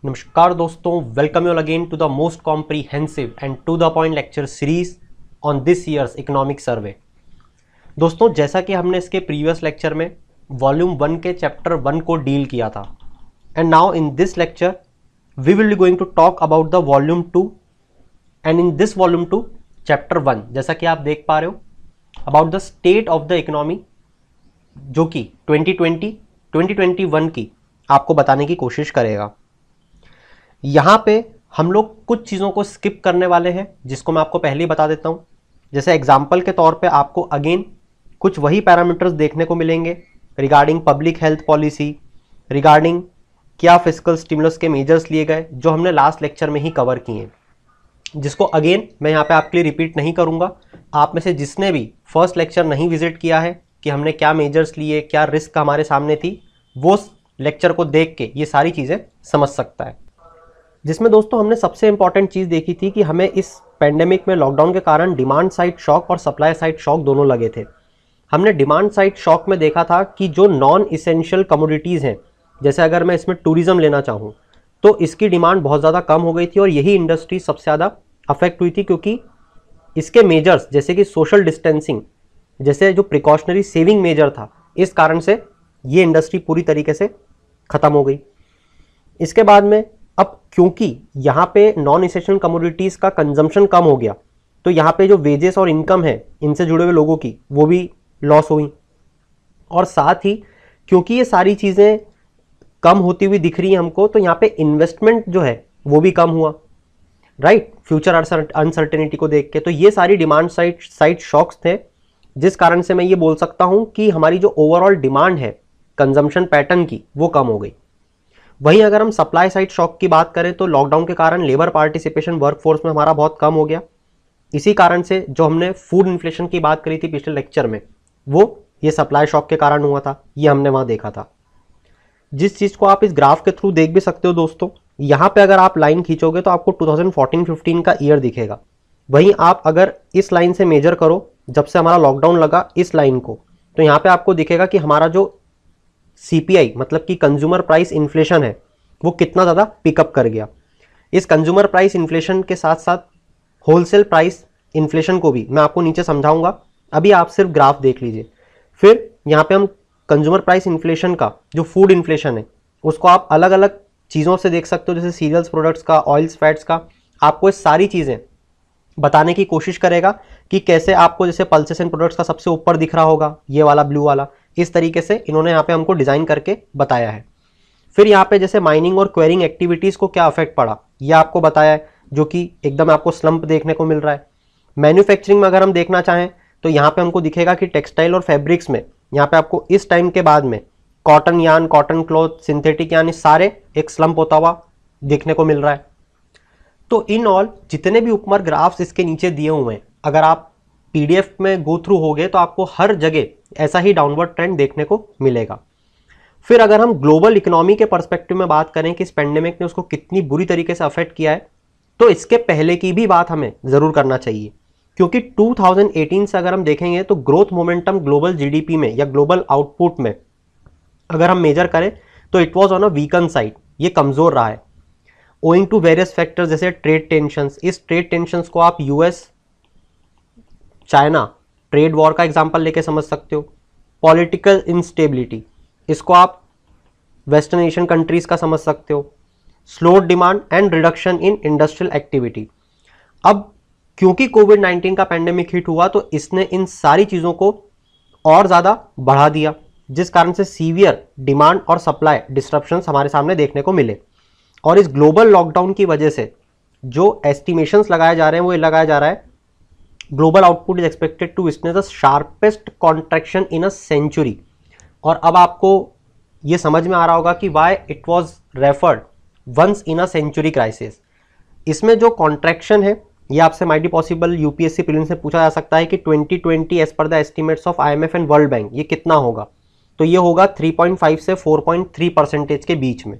नमस्कार दोस्तों, welcome you all again to the most comprehensive and to the point lecture series on this year's economic survey. दोस्तों, जैसा कि हमने इसके प्रीवियस लेक्चर में वॉल्यूम 1 के चैप्टर 1 को डील किया था, and now in this lecture we will be going to talk about the volume 2 and in this volume 2 chapter 1, जैसा कि आप देख पा रहे हो, about the state of the economy, जो कि 2020-2021 की आपको बताने की कोशिश करेगा। यहाँ पे हम लोग कुछ चीज़ों को स्किप करने वाले हैं, जिसको मैं आपको पहले ही बता देता हूँ। जैसे एग्जाम्पल के तौर पे आपको अगेन कुछ वही पैरामीटर्स देखने को मिलेंगे regarding public health policy, regarding क्या फिस्कल स्टिमुलस के मेजर्स लिए गए, जो हमने लास्ट लेक्चर में ही कवर किए हैं, जिसको अगेन मैं यहाँ पे आपके लिए रिपीट नहीं करूँगा। आप में से जिसने भी फर्स्ट लेक्चर नहीं विजिट किया है कि हमने क्या मेजर्स लिए, क्या रिस्क हमारे सामने थी, वो लेक्चर को देख के ये सारी चीज़ें समझ सकता है। जिसमें दोस्तों हमने सबसे इंपॉर्टेंट चीज़ देखी थी कि हमें इस पैंडेमिक में लॉकडाउन के कारण डिमांड साइड शॉक और सप्लाई साइड शॉक दोनों लगे थे। हमने डिमांड साइड शॉक में देखा था कि जो नॉन इसेंशियल कमोडिटीज़ हैं, जैसे अगर मैं इसमें टूरिज्म लेना चाहूँ तो इसकी डिमांड बहुत ज़्यादा कम हो गई थी और यही इंडस्ट्री सबसे ज़्यादा अफेक्ट हुई थी, क्योंकि इसके मेजर्स जैसे कि सोशल डिस्टेंसिंग जैसे जो प्रिकॉशनरी सेविंग मेजर था, इस कारण से ये इंडस्ट्री पूरी तरीके से ख़त्म हो गई। इसके बाद में अब क्योंकि यहाँ पे नॉन इसेंशियल कमोडिटीज़ का कंजम्पशन कम हो गया, तो यहाँ पे जो वेजेस और इनकम है इनसे जुड़े हुए लोगों की, वो भी लॉस हुई। और साथ ही क्योंकि ये सारी चीज़ें कम होती हुई दिख रही हैं हमको, तो यहाँ पे इन्वेस्टमेंट जो है वो भी कम हुआ, राइट, फ्यूचर अनसर्टेनिटी को देख के। तो ये सारी डिमांड साइड शॉक्स थे, जिस कारण से मैं ये बोल सकता हूँ कि हमारी जो ओवरऑल डिमांड है कंजम्पशन पैटर्न की, वो कम हो गई। वहीं अगर हम सप्लाई साइड शॉक की बात करें तो लॉकडाउन के कारण लेबर पार्टिसिपेशन वर्कफोर्स में हमारा बहुत कम हो गया। इसी कारण से जो हमने फूड इन्फ्लेशन की बात करी थी पिछले लेक्चर में, वो ये सप्लाई शॉक के कारण हुआ था, ये हमने वहाँ देखा था। जिस चीज़ को आप इस ग्राफ के थ्रू देख भी सकते हो दोस्तों, यहाँ पे अगर आप लाइन खींचोगे तो आपको 2014-15 का ईयर दिखेगा। वहीं आप अगर इस लाइन से मेजर करो जब से हमारा लॉकडाउन लगा इस लाइन को, तो यहाँ पे आपको दिखेगा कि हमारा जो CPI मतलब कि कंज्यूमर प्राइस इन्फ्लेशन है, वो कितना ज़्यादा पिकअप कर गया। इस कंज्यूमर प्राइस इन्फ्लेशन के साथ साथ होलसेल प्राइस इन्फ्लेशन को भी मैं आपको नीचे समझाऊंगा, अभी आप सिर्फ ग्राफ देख लीजिए। फिर यहाँ पे हम कंज्यूमर प्राइस इन्फ्लेशन का जो फूड इन्फ्लेशन है, उसको आप अलग अलग चीज़ों से देख सकते हो, जैसे सीरियल्स प्रोडक्ट्स का, ऑयल्स फैट्स का। आपको ये सारी चीज़ें बताने की कोशिश करेगा कि कैसे आपको, जैसे पल्सेस एंड प्रोडक्ट्स का सबसे ऊपर दिख रहा होगा ये वाला ब्लू वाला, इस तरीके से इन्होंने यहाँ पे हमको डिज़ाइन करके बताया है। फिर यहाँ पे जैसे माइनिंग और क्वेरिंग एक्टिविटीज़ को क्या अफेक्ट पड़ा, ये आपको बताया है, जो कि एकदम आपको स्लंप देखने को मिल रहा है। मैन्युफैक्चरिंग में अगर हम देखना चाहें तो यहाँ पे हमको दिखेगा कि टेक्सटाइल और फैब्रिक्स में यहाँ पे आपको इस टाइम के बाद में cotton yarn, cotton cloth, synthetic यान, सारे एक स्लंप होता हुआ देखने को मिल रहा है। तो इन ऑल जितने भी उपमार ग्राफ्स इसके नीचे दिए हुए हैं, अगर आप PDF में गो थ्रू हो गए तो आपको हर जगह ऐसा ही डाउनवर्ड ट्रेंड देखने को मिलेगा। फिर अगर हम ग्लोबल इकोनॉमी के पर्सपेक्टिव में बात करें कि इस पेंडेमिक ने उसको कितनी बुरी तरीके से अफेक्ट किया है, तो इसके पहले की भी बात हमें ज़रूर करना चाहिए, क्योंकि 2018 से अगर हम देखेंगे तो ग्रोथ मोमेंटम ग्लोबल GDP में या ग्लोबल आउटपुट में अगर हम मेजर करें तो it was on a weaken side, ये कमज़ोर रहा है ओइंग टू वेरियस फैक्टर्स, जैसे ट्रेड टेंशंस। इस ट्रेड टेंशंस को आप US चाइना ट्रेड वॉर का एग्जांपल लेके समझ सकते हो। पॉलिटिकल इंस्टेबिलिटी, इसको आप वेस्टर्न एशियन कंट्रीज का समझ सकते हो। Slow demand and reduction in industrial activity. अब क्योंकि कोविड-19 का पैंडेमिक हिट हुआ तो इसने इन सारी चीज़ों को और ज़्यादा बढ़ा दिया, जिस कारण से सीवियर डिमांड और सप्लाई डिस्ट्रप्शंस हमारे सामने देखने को मिले। और इस ग्लोबल लॉकडाउन की वजह से जो एस्टिमेशंस लगाए जा रहे हैं वो ये लगाया जा रहा है, global output is expected to witness the sharpest contraction in a century. और अब आपको ये समझ में आ रहा होगा कि why it was referred once in a century crisis. इसमें जो कॉन्ट्रैक्शन है ये आपसे might be possible UPSC prelims में पूछा जा सकता है कि 2020 as per the estimates of IMF and world bank ये कितना होगा, तो ये होगा 3.5 से 4.3% के बीच में।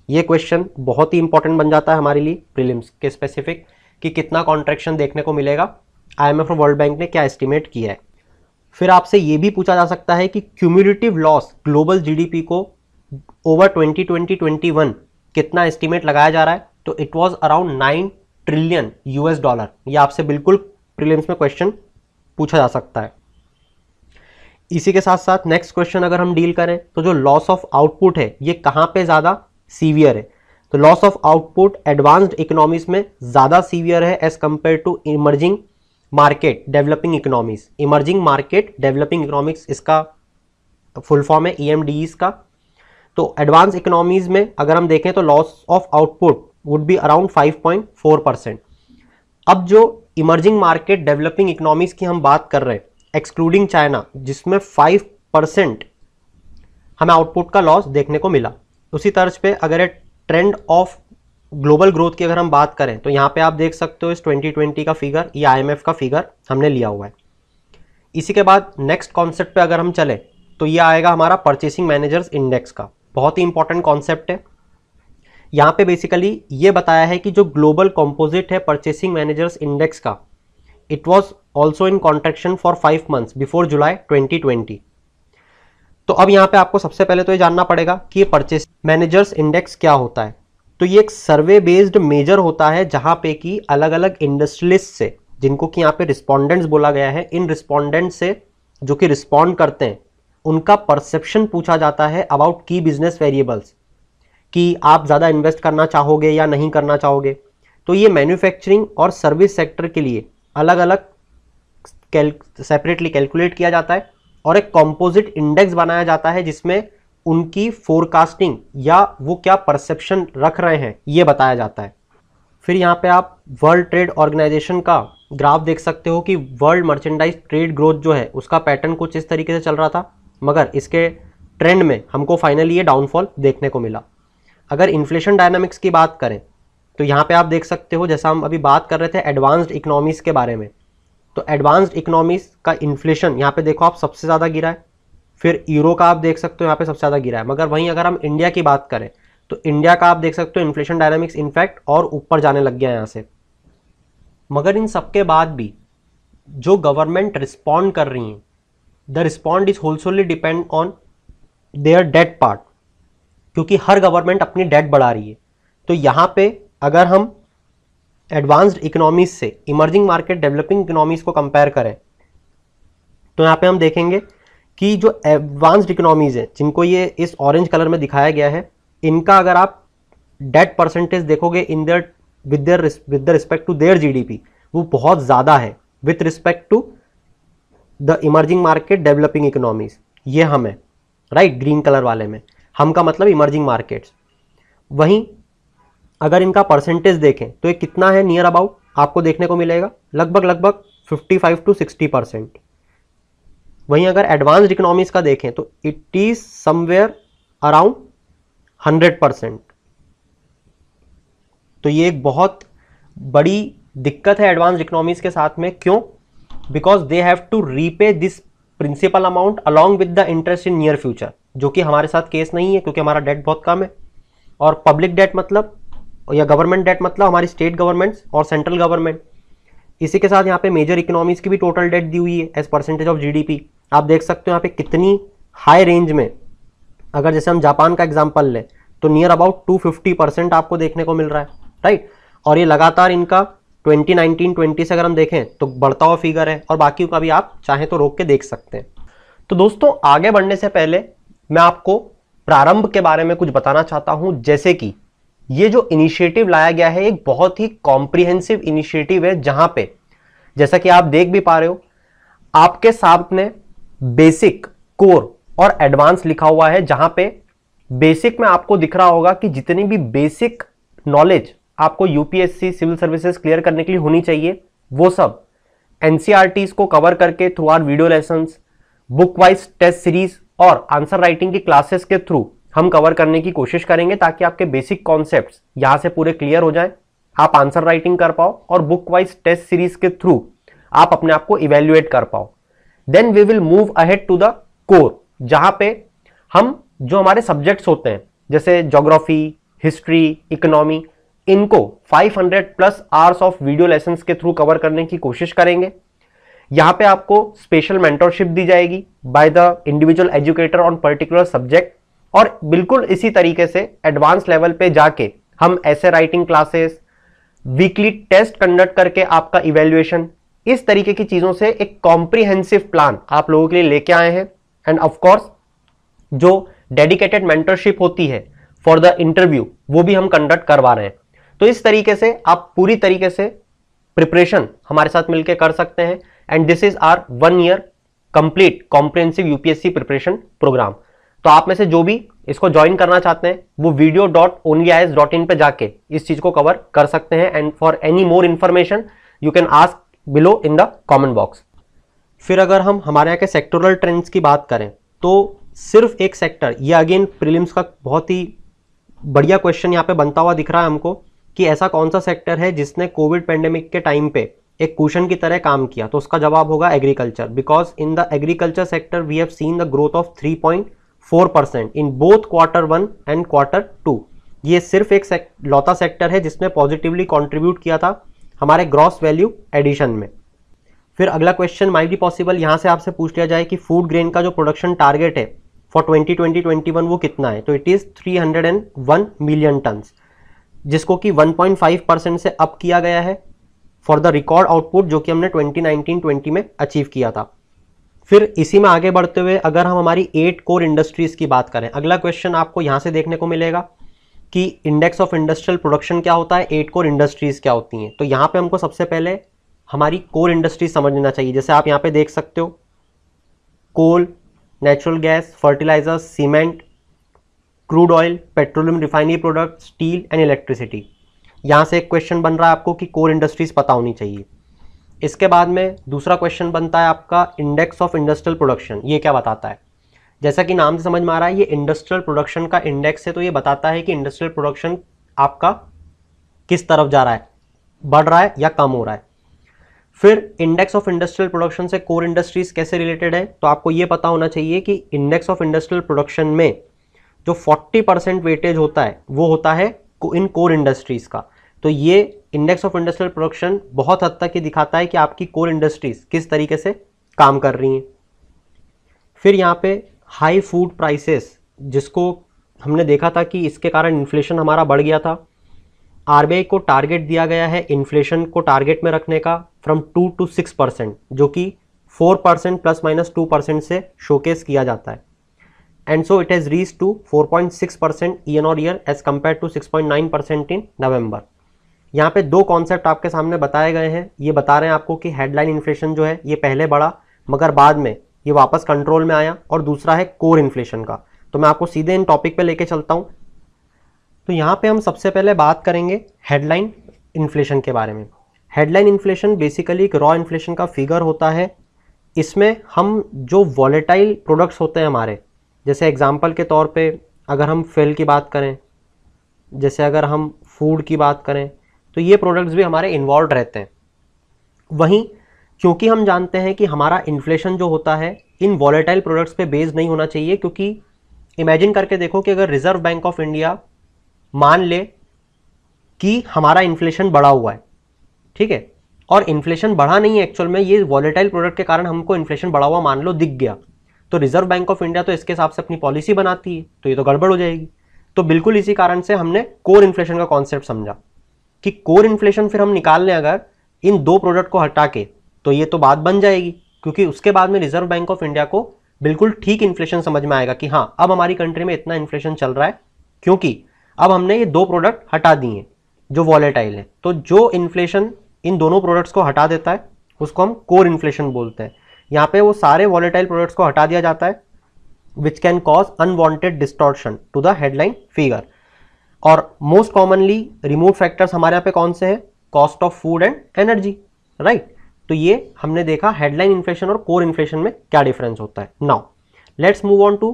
ये क्वेश्चन बहुत ही इंपॉर्टेंट बन जाता है हमारे लिए प्रीलिम्स के स्पेसिफिक, कि कितना कॉन्ट्रैक्शन देखने को मिलेगा, IMF और वर्ल्ड बैंक ने क्या एस्टिमेट किया है। फिर आपसे ये भी पूछा जा सकता है कि क्यूमुलेटिव लॉस ग्लोबल GDP को ओवर 2020-21 कितना एस्टिमेट लगाया जा रहा है, तो it was around 9 trillion US dollar. ये आपसे बिल्कुल प्रीलिम्स में क्वेश्चन पूछा जा सकता है। इसी के साथ साथ नेक्स्ट क्वेश्चन अगर हम डील करें तो जो लॉस ऑफ आउटपुट है ये कहां पे ज्यादा सीवियर है, तो loss of output advanced economies में ज्यादा सीवियर है as compared to emerging market developing economies. Emerging market developing economics इसका फुल फॉर्म है EMDEs का। तो एडवांस इकोनॉमीज में अगर हम देखें तो loss of output would be around 5.4%। अब जो इमर्जिंग मार्केट डेवलपिंग इकोनॉमीज की हम बात कर रहे हैं एक्सक्लूडिंग चाइना, जिसमें 5% हमें आउटपुट का लॉस देखने को मिला। उसी तर्ज पे अगर ट्रेंड ऑफ ग्लोबल ग्रोथ की अगर हम बात करें तो यहाँ पे आप देख सकते हो इस 2020 का फिगर, ये IMF का फिगर हमने लिया हुआ है। इसी के बाद नेक्स्ट कॉन्सेप्ट पे अगर हम चले तो ये आएगा हमारा परचेसिंग मैनेजर्स इंडेक्स का। बहुत ही इंपॉर्टेंट कॉन्सेप्ट है। यहाँ पे बेसिकली ये बताया है कि जो ग्लोबल कंपोजिट है परचेसिंग मैनेजर्स इंडेक्स का, it was also in contraction for 5 months before जुलाई 2020। तो अब यहाँ पे आपको सबसे पहले तो ये जानना पड़ेगा कि ये परचेस मैनेजर्स इंडेक्स क्या होता है। तो ये एक सर्वे बेस्ड मेजर होता है जहाँ पे कि अलग अलग इंडस्ट्रियलिस्ट से, जिनको कि यहाँ पे रिस्पोंडेंट्स बोला गया है, इन रिस्पोंडेंट से जो कि रिस्पॉन्ड करते हैं उनका परसेप्शन पूछा जाता है अबाउट की बिजनेस वेरिएबल्स, कि आप ज़्यादा इन्वेस्ट करना चाहोगे या नहीं करना चाहोगे। तो ये मैन्युफैक्चरिंग और सर्विस सेक्टर के लिए अलग अलग सेपरेटली कैलकुलेट किया जाता है और एक कंपोजिट इंडेक्स बनाया जाता है जिसमें उनकी फोरकास्टिंग या वो क्या परसेप्शन रख रहे हैं ये बताया जाता है। फिर यहाँ पे आप वर्ल्ड ट्रेड ऑर्गेनाइजेशन का ग्राफ देख सकते हो कि वर्ल्ड मर्चेंडाइज ट्रेड ग्रोथ जो है उसका पैटर्न कुछ इस तरीके से चल रहा था, मगर इसके ट्रेंड में हमको फाइनली ये डाउनफॉल देखने को मिला। अगर इन्फ्लेशन डायनामिक्स की बात करें तो यहाँ पे आप देख सकते हो, जैसा हम अभी बात कर रहे थे एडवांस्ड इकोनॉमीज के बारे में, तो एडवांस्ड इकोनॉमीज का इन्फ्लेशन यहाँ पे देखो आप सबसे ज़्यादा गिरा है। फिर यूरो का आप देख सकते हो यहाँ पे सबसे ज़्यादा गिरा है। मगर वहीं अगर हम इंडिया की बात करें तो इंडिया का आप देख सकते हो इन्फ्लेशन डायनामिक्स इनफैक्ट और ऊपर जाने लग गया यहाँ से। मगर इन सबके बाद भी जो गवर्नमेंट रिस्पॉन्ड कर रही है, द रिस्पॉन्ड इज होलसोली depend on their debt part, क्योंकि हर गवर्नमेंट अपनी डेट बढ़ा रही है। तो यहाँ पे अगर हम एडवांस्ड इकोनॉमीज से इमर्जिंग मार्केट डेवलपिंग इकोनॉमीज को कंपेयर करें तो यहाँ पे हम देखेंगे कि जो एडवांस्ड इकोनॉमीज है जिनको ये इस ऑरेंज कलर में दिखाया गया है, इनका अगर आप डेट परसेंटेज देखोगे in their with the respect to their GDP, वो बहुत ज़्यादा है with respect to the emerging market developing economies. ये हम है राइट, ग्रीन कलर वाले में हम का मतलब इमर्जिंग मार्केट्स। वहीं अगर इनका परसेंटेज देखें तो ये कितना है, नियर अबाउट आपको देखने को मिलेगा लगभग 55 to 60%। वहीं अगर एडवांस्ड इकोनॉमीज का देखें तो इट इज समवेयर अराउंड 100%। तो ये एक बहुत बड़ी दिक्कत है एडवांस्ड इकोनॉमीज के साथ में। क्यों? Because they have to repay this principal amount along with the interest in near future, जो कि हमारे साथ केस नहीं है क्योंकि हमारा डेट बहुत कम है। और पब्लिक डेट मतलब या गवर्नमेंट डेट मतलब हमारी स्टेट गवर्नमेंट्स और सेंट्रल गवर्नमेंट। इसी के साथ यहाँ पे मेजर इकोनॉमीज की भी टोटल डेट दी हुई है एज परसेंटेज ऑफ GDP। आप देख सकते हो यहाँ पे कितनी हाई रेंज में, अगर जैसे हम जापान का एग्जांपल लें तो नियर अबाउट 250% आपको देखने को मिल रहा है राइट। और ये लगातार इनका 2019-20 से अगर हम देखें तो बढ़ता हुआ फिगर है, और बाकी का भी आप चाहें तो रोक के देख सकते हैं। तो दोस्तों आगे बढ़ने से पहले मैं आपको प्रारंभ के बारे में कुछ बताना चाहता हूं, जैसे कि ये जो इनिशिएटिव लाया गया है एक बहुत ही कॉम्प्रिहेंसिव इनिशिएटिव है, जहां पे जैसा कि आप देख भी पा रहे हो आपके सामने बेसिक, कोर और एडवांस लिखा हुआ है, जहां पे बेसिक में आपको दिख रहा होगा कि जितनी भी बेसिक नॉलेज आपको यूपीएससी सिविल सर्विसेज क्लियर करने के लिए होनी चाहिए वो सब एनसीईआरटीज को कवर करके through our video lessons, book wise test series और आंसर राइटिंग की क्लासेस के थ्रू हम कवर करने की कोशिश करेंगे, ताकि आपके बेसिक कॉन्सेप्ट्स यहां से पूरे क्लियर हो जाएं, आप आंसर राइटिंग कर पाओ और बुक वाइज टेस्ट सीरीज के थ्रू आप अपने आप को इवेल्युएट कर पाओ। Then we will move ahead to the core, जहां पे हम जो हमारे सब्जेक्ट्स होते हैं जैसे ज्योग्राफी, हिस्ट्री, इकोनॉमी, इनको 500+ आवर्स ऑफ वीडियो लेसन्स के थ्रू कवर करने की कोशिश करेंगे। यहां पे आपको स्पेशल मेंटरशिप दी जाएगी by the individual educator on particular subject, और बिल्कुल इसी तरीके से एडवांस लेवल पे जाके हम ऐसे writing classes, weekly test conduct करके आपका इवेल्युएशन, इस तरीके की चीजों से एक कॉम्प्रिहेंसिव प्लान आप लोगों के लिए लेके आए हैं। एंड ऑफ कोर्स जो डेडिकेटेड मेंटरशिप होती है फॉर द इंटरव्यू, वो भी हम कंडक्ट करवा रहे हैं। तो इस तरीके से आप पूरी तरीके से प्रिपरेशन हमारे साथ मिलकर कर सकते हैं। And this is our 1 year complete comprehensive UPSC preparation program. तो आप में से जो भी इसको ज्वाइन करना चाहते हैं वो video.onlyias.in पे जाके इस चीज को कवर कर सकते हैं। And for any more information you can ask below in the comment box. फिर अगर हम हमारे यहाँ के सेक्टोरल ट्रेंड्स की बात करें तो सिर्फ एक सेक्टर, ये अगेन प्रीलिम्स का बहुत ही बढ़िया क्वेश्चन यहाँ पे बनता हुआ दिख रहा है हमको कि ऐसा कौन सा सेक्टर है जिसने कोविड पेंडेमिक के टाइम पे एक कुशन की तरह काम किया। तो उसका जवाब होगा agriculture, because in the agriculture sector we have seen the growth of 3.4% in both Q1 and Q2। ये सिर्फ एक लौता सेक्टर है जिसने पॉजिटिवली कॉन्ट्रीब्यूट किया था हमारे ग्रॉस वैल्यू एडिशन में। फिर अगला क्वेश्चन माइट बी पॉसिबल यहाँ से आपसे पूछ लिया जाए कि फूड ग्रेन का जो प्रोडक्शन टारगेट है फॉर 2020-21 वो कितना है। तो इट इज 301 मिलियन टन्स, जिसको कि 1.5% से अप किया गया है फॉर द रिकॉर्ड आउटपुट जो कि हमने 2019-20 में अचीव किया था। फिर इसी में आगे बढ़ते हुए अगर हम हमारी 8 कोर इंडस्ट्रीज की बात करें, अगला क्वेश्चन आपको यहाँ से देखने को मिलेगा कि इंडेक्स ऑफ इंडस्ट्रियल प्रोडक्शन क्या होता है, 8 कोर इंडस्ट्रीज क्या होती हैं। तो यहाँ पे हमको सबसे पहले हमारी कोर इंडस्ट्रीज समझ लेना चाहिए। जैसे आप यहाँ पे देख सकते हो, coal, natural gas, fertilizers, cement, crude oil, petroleum refinery product, steel and electricity. यहाँ से एक क्वेश्चन बन रहा है आपको कि कोर इंडस्ट्रीज पता होनी चाहिए। इसके बाद में दूसरा क्वेश्चन बनता है आपका इंडेक्स ऑफ इंडस्ट्रियल प्रोडक्शन। ये क्या बताता है? जैसा कि नाम से समझ में आ रहा है ये इंडस्ट्रियल प्रोडक्शन का इंडेक्स है। तो ये बताता है कि इंडस्ट्रियल प्रोडक्शन आपका किस तरफ जा रहा है, बढ़ रहा है या कम हो रहा है। फिर इंडेक्स ऑफ इंडस्ट्रियल प्रोडक्शन से कोर इंडस्ट्रीज कैसे रिलेटेड है, तो आपको ये पता होना चाहिए कि इंडेक्स ऑफ इंडस्ट्रियल प्रोडक्शन में जो 40% वेटेज होता है वो होता है इन कोर इंडस्ट्रीज का। तो ये इंडेक्स ऑफ इंडस्ट्रियल प्रोडक्शन बहुत हद तक ये दिखाता है कि आपकी कोर इंडस्ट्रीज किस तरीके से काम कर रही हैं। फिर यहाँ पे हाई फूड प्राइसेस, जिसको हमने देखा था कि इसके कारण इन्फ्लेशन हमारा बढ़ गया था। आरबीआई को टारगेट दिया गया है इन्फ्लेशन को टारगेट में रखने का फ्रॉम 2 to 6%, जो कि 4% ±2% से शोकेस किया जाता है। And so it has reach to 4.6% year as compared to 6.9% in November. यहाँ पे दो कॉन्सेप्ट आपके सामने बताए गए हैं। ये बता रहे हैं आपको कि हेडलाइन इन्फ्लेशन जो है ये पहले बढ़ा मगर बाद में ये वापस कंट्रोल में आया, और दूसरा है कोर इन्फ्लेशन का। तो मैं आपको सीधे इन टॉपिक पे लेके चलता हूँ। तो यहाँ पे हम सबसे पहले बात करेंगे हेडलाइन इन्फ्लेशन के बारे में। हेडलाइन इन्फ्लेशन बेसिकली एक रॉ इन्फ्लेशन का फिगर होता है। इसमें हम जो वॉलेटाइल प्रोडक्ट्स होते हैं हमारे, जैसे एग्जांपल के तौर पे अगर हम फेल की बात करें, जैसे अगर हम फूड की बात करें, तो ये प्रोडक्ट्स भी हमारे इन्वॉल्व रहते हैं। वहीं क्योंकि हम जानते हैं कि हमारा इन्फ्लेशन जो होता है इन वॉलेटाइल प्रोडक्ट्स पे बेस्ड नहीं होना चाहिए, क्योंकि इमेजिन करके देखो कि अगर रिजर्व बैंक ऑफ इंडिया मान ले कि हमारा इन्फ्लेशन बढ़ा हुआ है, ठीक है, और इन्फ्लेशन बढ़ा नहीं है एक्चुअल में, ये वॉलेटाइल प्रोडक्ट के कारण हमको इन्फ्लेशन बढ़ा हुआ मान लो दिख गया, तो रिजर्व बैंक ऑफ इंडिया तो इसके हिसाब से अपनी पॉलिसी बनाती है, तो ये तो गड़बड़ हो जाएगी। तो बिल्कुल इसी कारण से हमने कोर इन्फ्लेशन का कॉन्सेप्ट समझा कि कोर इन्फ्लेशन फिर हम निकाल लें अगर इन दो प्रोडक्ट को हटा के, तो ये तो बात बन जाएगी, क्योंकि उसके बाद में रिजर्व बैंक ऑफ इंडिया को बिल्कुल ठीक इन्फ्लेशन समझ में आएगा कि हाँ अब हमारी कंट्री में इतना इन्फ्लेशन चल रहा है, क्योंकि अब हमने ये दो प्रोडक्ट हटा दिए जो वॉलेटाइल है। तो जो इन्फ्लेशन इन दोनों प्रोडक्ट्स को हटा देता है उसको हम कोर इन्फ्लेशन बोलते हैं। यहाँ पे वो सारे वॉलेटाइल प्रोडक्ट्स को हटा दिया जाता है which can cause unwanted distortion to the headline figure. और मोस्ट कॉमनली रिमूव फैक्टर्स हमारे यहाँ पे कौन से हैं? Cost of food and energy, right. तो ये हमने देखा हेडलाइन इन्फ्लेशन और कोर इन्फ्लेशन में क्या डिफरेंस होता है। Now let's move on to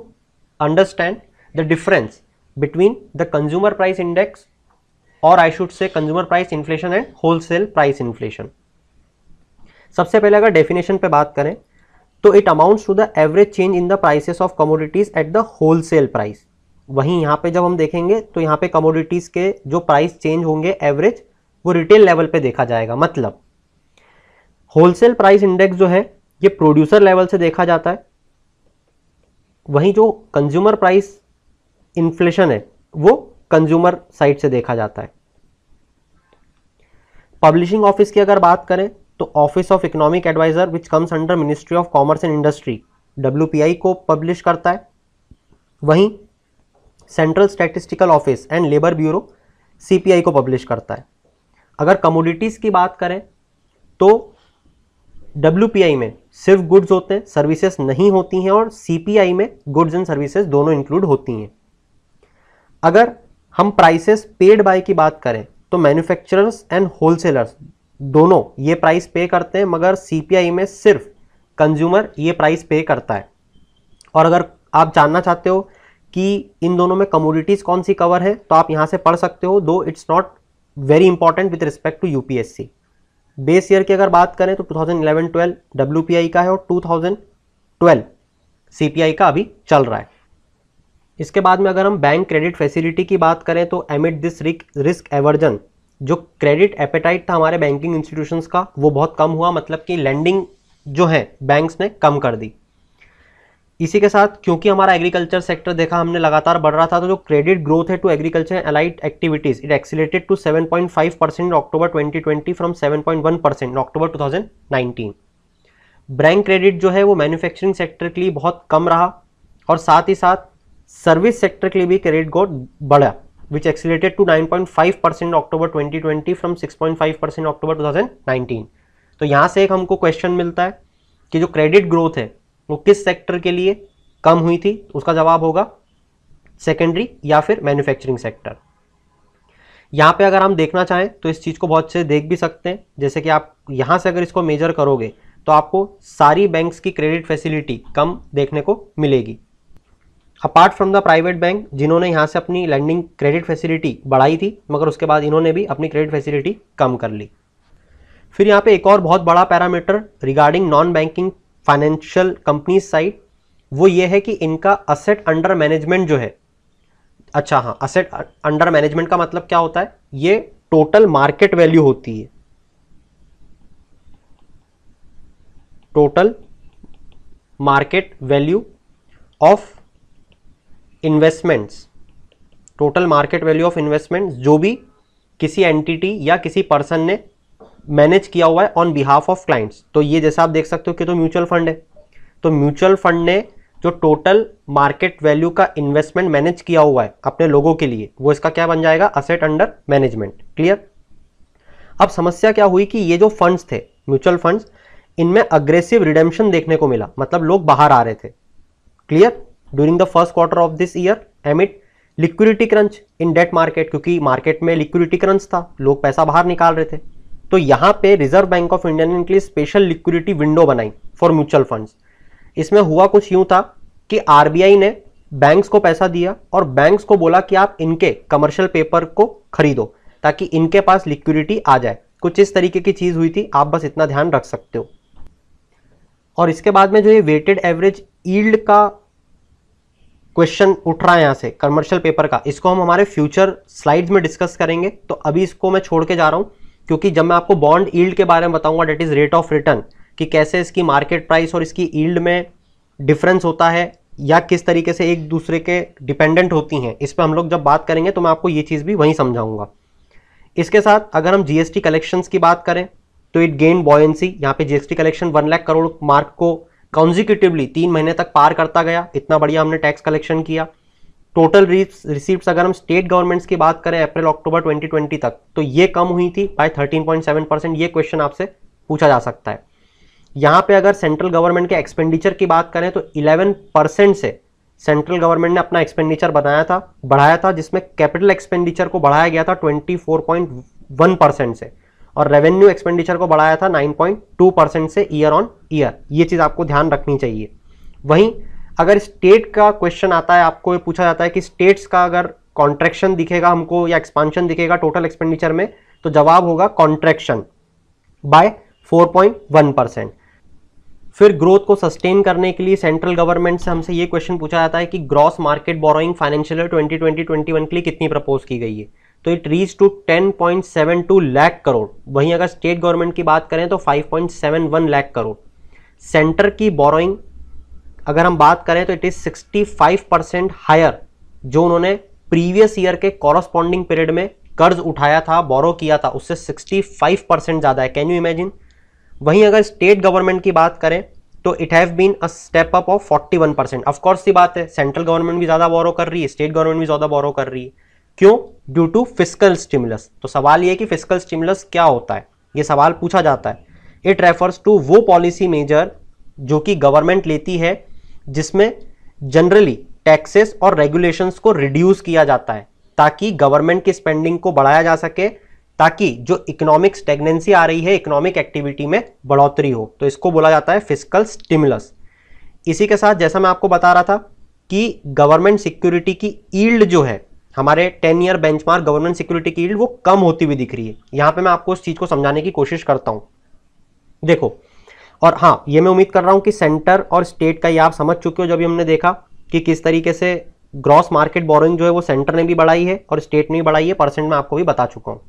understand the difference between the consumer price index, or I should say consumer price inflation and wholesale price inflation। सबसे पहले अगर डेफिनेशन पे बात करें तो it amounts to the average change in the prices of commodities at the wholesale price. वहीं यहाँ पे जब हम देखेंगे तो यहाँ पे कमोडिटीज के जो प्राइस चेंज होंगे एवरेज, वो रिटेल लेवल पे देखा जाएगा। मतलब होलसेल प्राइस इंडेक्स जो है ये प्रोड्यूसर लेवल से देखा जाता है, वहीं जो कंज्यूमर प्राइस इन्फ्लेशन है वो कंज्यूमर साइड से देखा जाता है। पब्लिशिंग ऑफिस की अगर बात करें तो office of economic adviser which comes under ministry of commerce and industry WPI को पब्लिश करता है। वहीं central statistical office and labour bureau CPI को पब्लिश करता है। अगर कमोडिटीज की बात करें तो WPI में सिर्फ गुड्स होते हैं, सर्विसेज नहीं होती हैं, और CPI में गुड्स एंड सर्विसेज दोनों इंक्लूड होती हैं। अगर हम प्राइसेस पेड बाय की बात करें तो मैन्युफैक्चरर्स एंड होलसेलर्स दोनों ये प्राइस पे करते हैं, मगर CPI में सिर्फ कंज्यूमर ये प्राइस पे करता है। और अगर आप जानना चाहते हो कि इन दोनों में कमोडिटीज कौन सी कवर है तो आप यहां से पढ़ सकते हो, though it's not very important with respect to UPSC। Base year की अगर बात करें तो 2011-12 WPI का है और 2012 CPI का अभी चल रहा है। इसके बाद में अगर हम बैंक क्रेडिट फैसिलिटी की बात करें तो एमिड दिस रिस्क एवर्जन, जो क्रेडिट एपेटाइट था हमारे बैंकिंग इंस्टीट्यूशंस का वो बहुत कम हुआ, मतलब कि लेंडिंग जो है बैंक्स ने कम कर दी। इसी के साथ क्योंकि हमारा एग्रीकल्चर सेक्टर देखा हमने लगातार बढ़ रहा था, तो जो क्रेडिट ग्रोथ है to agriculture and allied activities it accelerated to 7.5% in October 2020 from 7.1% in October 2019। Bank credit जो है वो मैन्युफैक्चरिंग सेक्टर के लिए बहुत कम रहा, और साथ ही साथ सर्विस सेक्टर के लिए भी क्रेडिट ग्रोथ बढ़ा, विच एक्सीलरेटेड टू 9.5% अक्टूबर 2020 फ्रॉम 6.5% अक्टूबर 2019। तो यहाँ से एक हमको क्वेश्चन मिलता है कि जो क्रेडिट ग्रोथ है वो किस सेक्टर के लिए कम हुई थी, उसका जवाब होगा सेकेंडरी या फिर मैन्युफैक्चरिंग सेक्टर। यहां पे अगर हम देखना चाहें तो इस चीज को बहुत से देख भी सकते हैं, जैसे कि आप यहां से अगर इसको मेजर करोगे तो आपको सारी बैंक्स की क्रेडिट फैसिलिटी कम देखने को मिलेगी, apart from the private bank जिन्होंने यहां से अपनी लैंडिंग क्रेडिट फैसिलिटी बढ़ाई थी, मगर उसके बाद इन्होंने भी अपनी क्रेडिट फैसिलिटी कम कर ली। फिर यहाँ पे एक और बहुत बड़ा parameter regarding non banking financial companies side, वो ये है कि इनका असेट अंडर मैनेजमेंट जो है, अच्छा हाँ, असेट अंडर मैनेजमेंट का मतलब क्या होता है, ये टोटल मार्केट वैल्यू होती है, total market value of investments, total market value of investments जो भी किसी एंटिटी या किसी पर्सन ने मैनेज किया हुआ है ऑन बिहाफ ऑफ क्लाइंट्स। तो ये जैसा आप देख सकते हो कि तो म्यूचुअल फंड है, तो म्यूचुअल फंड ने जो टोटल मार्केट वैल्यू का इन्वेस्टमेंट मैनेज किया हुआ है अपने लोगों के लिए, वो इसका क्या बन जाएगा, असेट अंडर मैनेजमेंट। क्लियर। अब समस्या क्या हुई कि ये जो फंड्स थे म्यूचुअल फंड्स, इनमें अग्रेसिव रिडेम्पशन देखने को मिला, मतलब लोग बाहर आ रहे थे। Clear. During the first quarter of this year एमिड liquidity crunch in debt market, क्योंकि मार्केट में लिक्विडिटी क्रंच था, लोग पैसा बाहर निकाल रहे थे, तो यहां पे रिजर्व बैंक ऑफ इंडिया ने इनके लिए स्पेशल लिक्विडिटी विंडो बनाई फॉर म्यूचुअल फंड्स। इसमें हुआ कुछ यूं था कि RBI ने बैंक्स को पैसा दिया और बैंक्स को बोला कि आप इनके कमर्शियल पेपर को खरीदो ताकि इनके पास लिक्विडिटी आ जाए। कुछ इस तरीके की चीज हुई थी, आप बस इतना ध्यान रख सकते हो। और इसके बाद में जो ये वेटेड एवरेज यील्ड का क्वेश्चन उठ रहा है यहां से कमर्शियल पेपर का, इसको हम हमारे फ्यूचर स्लाइड्स में डिस्कस करेंगे, तो अभी इसको मैं छोड़ के जा रहा हूं, क्योंकि जब मैं आपको बॉन्ड यील्ड के बारे में बताऊंगा, debt is rate of return, कि कैसे इसकी मार्केट प्राइस और इसकी यील्ड में डिफरेंस होता है या किस तरीके से एक दूसरे के डिपेंडेंट होती हैं, इस पर हम लोग जब बात करेंगे तो मैं आपको ये चीज़ भी वहीं समझाऊंगा। इसके साथ अगर हम GST कलेक्शंस की बात करें तो इट गेन बॉयंसी, यहाँ पे GST collection 1 lakh crore mark को कॉन्जिक्यूटिवली 3 महीने तक पार करता गया, इतना बढ़िया हमने टैक्स कलेक्शन किया। टोटल रिसीप्ट्स अगर हम स्टेट गवर्नमेंट्स की बात करें अप्रैल अक्टूबर 2020 तक, तो ये कम हुई थी बाय 13.7%। ये क्वेश्चन आपसे पूछा जा सकता है। यहां पे अगर सेंट्रल गवर्नमेंट के एक्सपेंडिचर की बात करें तो 11% से सेंट्रल गवर्नमेंट ने अपना एक्सपेंडिचर बढ़ाया था, जिसमें कैपिटल एक्सपेंडिचर को बढ़ाया गया था 24.1% से, और रेवेन्यू एक्सपेंडिचर को बढ़ाया था 9.2% से ईयर ऑन ईयर। ये चीज आपको ध्यान रखनी चाहिए। वहीं अगर स्टेट का क्वेश्चन आता है, आपको ये पूछा जाता है कि स्टेट्स का अगर कॉन्ट्रैक्शन दिखेगा हमको या एक्सपांशन दिखेगा टोटल एक्सपेंडिचर में, तो जवाब होगा कॉन्ट्रैक्शन बाय 4.1%। फिर ग्रोथ को सस्टेन करने के लिए सेंट्रल गवर्नमेंट से हमसे ये क्वेश्चन पूछा जाता है कि gross market borrowing financial year 2020-21 के लिए कितनी प्रपोज की गई है, तो it reach to 10.72 lakh crore. वहीं अगर स्टेट गवर्नमेंट की बात करें तो 5.71 लाख करोड़। सेंटर की बोरोइंग अगर हम बात करें तो इट इज 65% हायर जो उन्होंने प्रीवियस ईयर के कॉरस्पॉन्डिंग पीरियड में कर्ज उठाया था, बोरो किया था, उससे 65% ज्यादा है। Can you imagine? वहीं अगर स्टेट गवर्नमेंट की बात करें तो it have been a step up of 41%। Of course सी बात है, सेंट्रल गवर्नमेंट भी ज्यादा बोरो कर रही है, स्टेट गवर्नमेंट भी ज्यादा बोरो कर रही है। क्यों? Due to fiscal stimulus. तो सवाल यह कि फिस्कल स्टिमुलस क्या होता है, यह सवाल पूछा जाता है। इट रेफर्स टू वो पॉलिसी मेजर जो कि गवर्नमेंट लेती है जिसमें जनरली टैक्सेस और रेगुलेशंस को रिड्यूस किया जाता है ताकि गवर्नमेंट की स्पेंडिंग को बढ़ाया जा सके, ताकि जो इकोनॉमिक स्टेगनेंसी आ रही है, इकोनॉमिक एक्टिविटी में बढ़ोतरी हो। तो इसको बोला जाता है फिस्कल स्टिमुलस। इसी के साथ जैसा मैं आपको बता रहा था कि गवर्नमेंट सिक्योरिटी की यील्ड जो है, हमारे 10 ईयर बेंचमार्क गवर्नमेंट सिक्योरिटी की यील्ड वो कम होती हुई दिख रही है। यहां पे मैं आपको उस चीज को समझाने की कोशिश करता हूं। देखो, और हाँ, ये मैं उम्मीद कर रहा हूं कि सेंटर और स्टेट का ये आप समझ चुके हो, जब हमने देखा कि किस तरीके से ग्रॉस मार्केट बोरोइंग जो है वो सेंटर ने भी बढ़ाई है और स्टेट ने भी बढ़ाई है। परसेंट में आपको भी बता चुका हूं।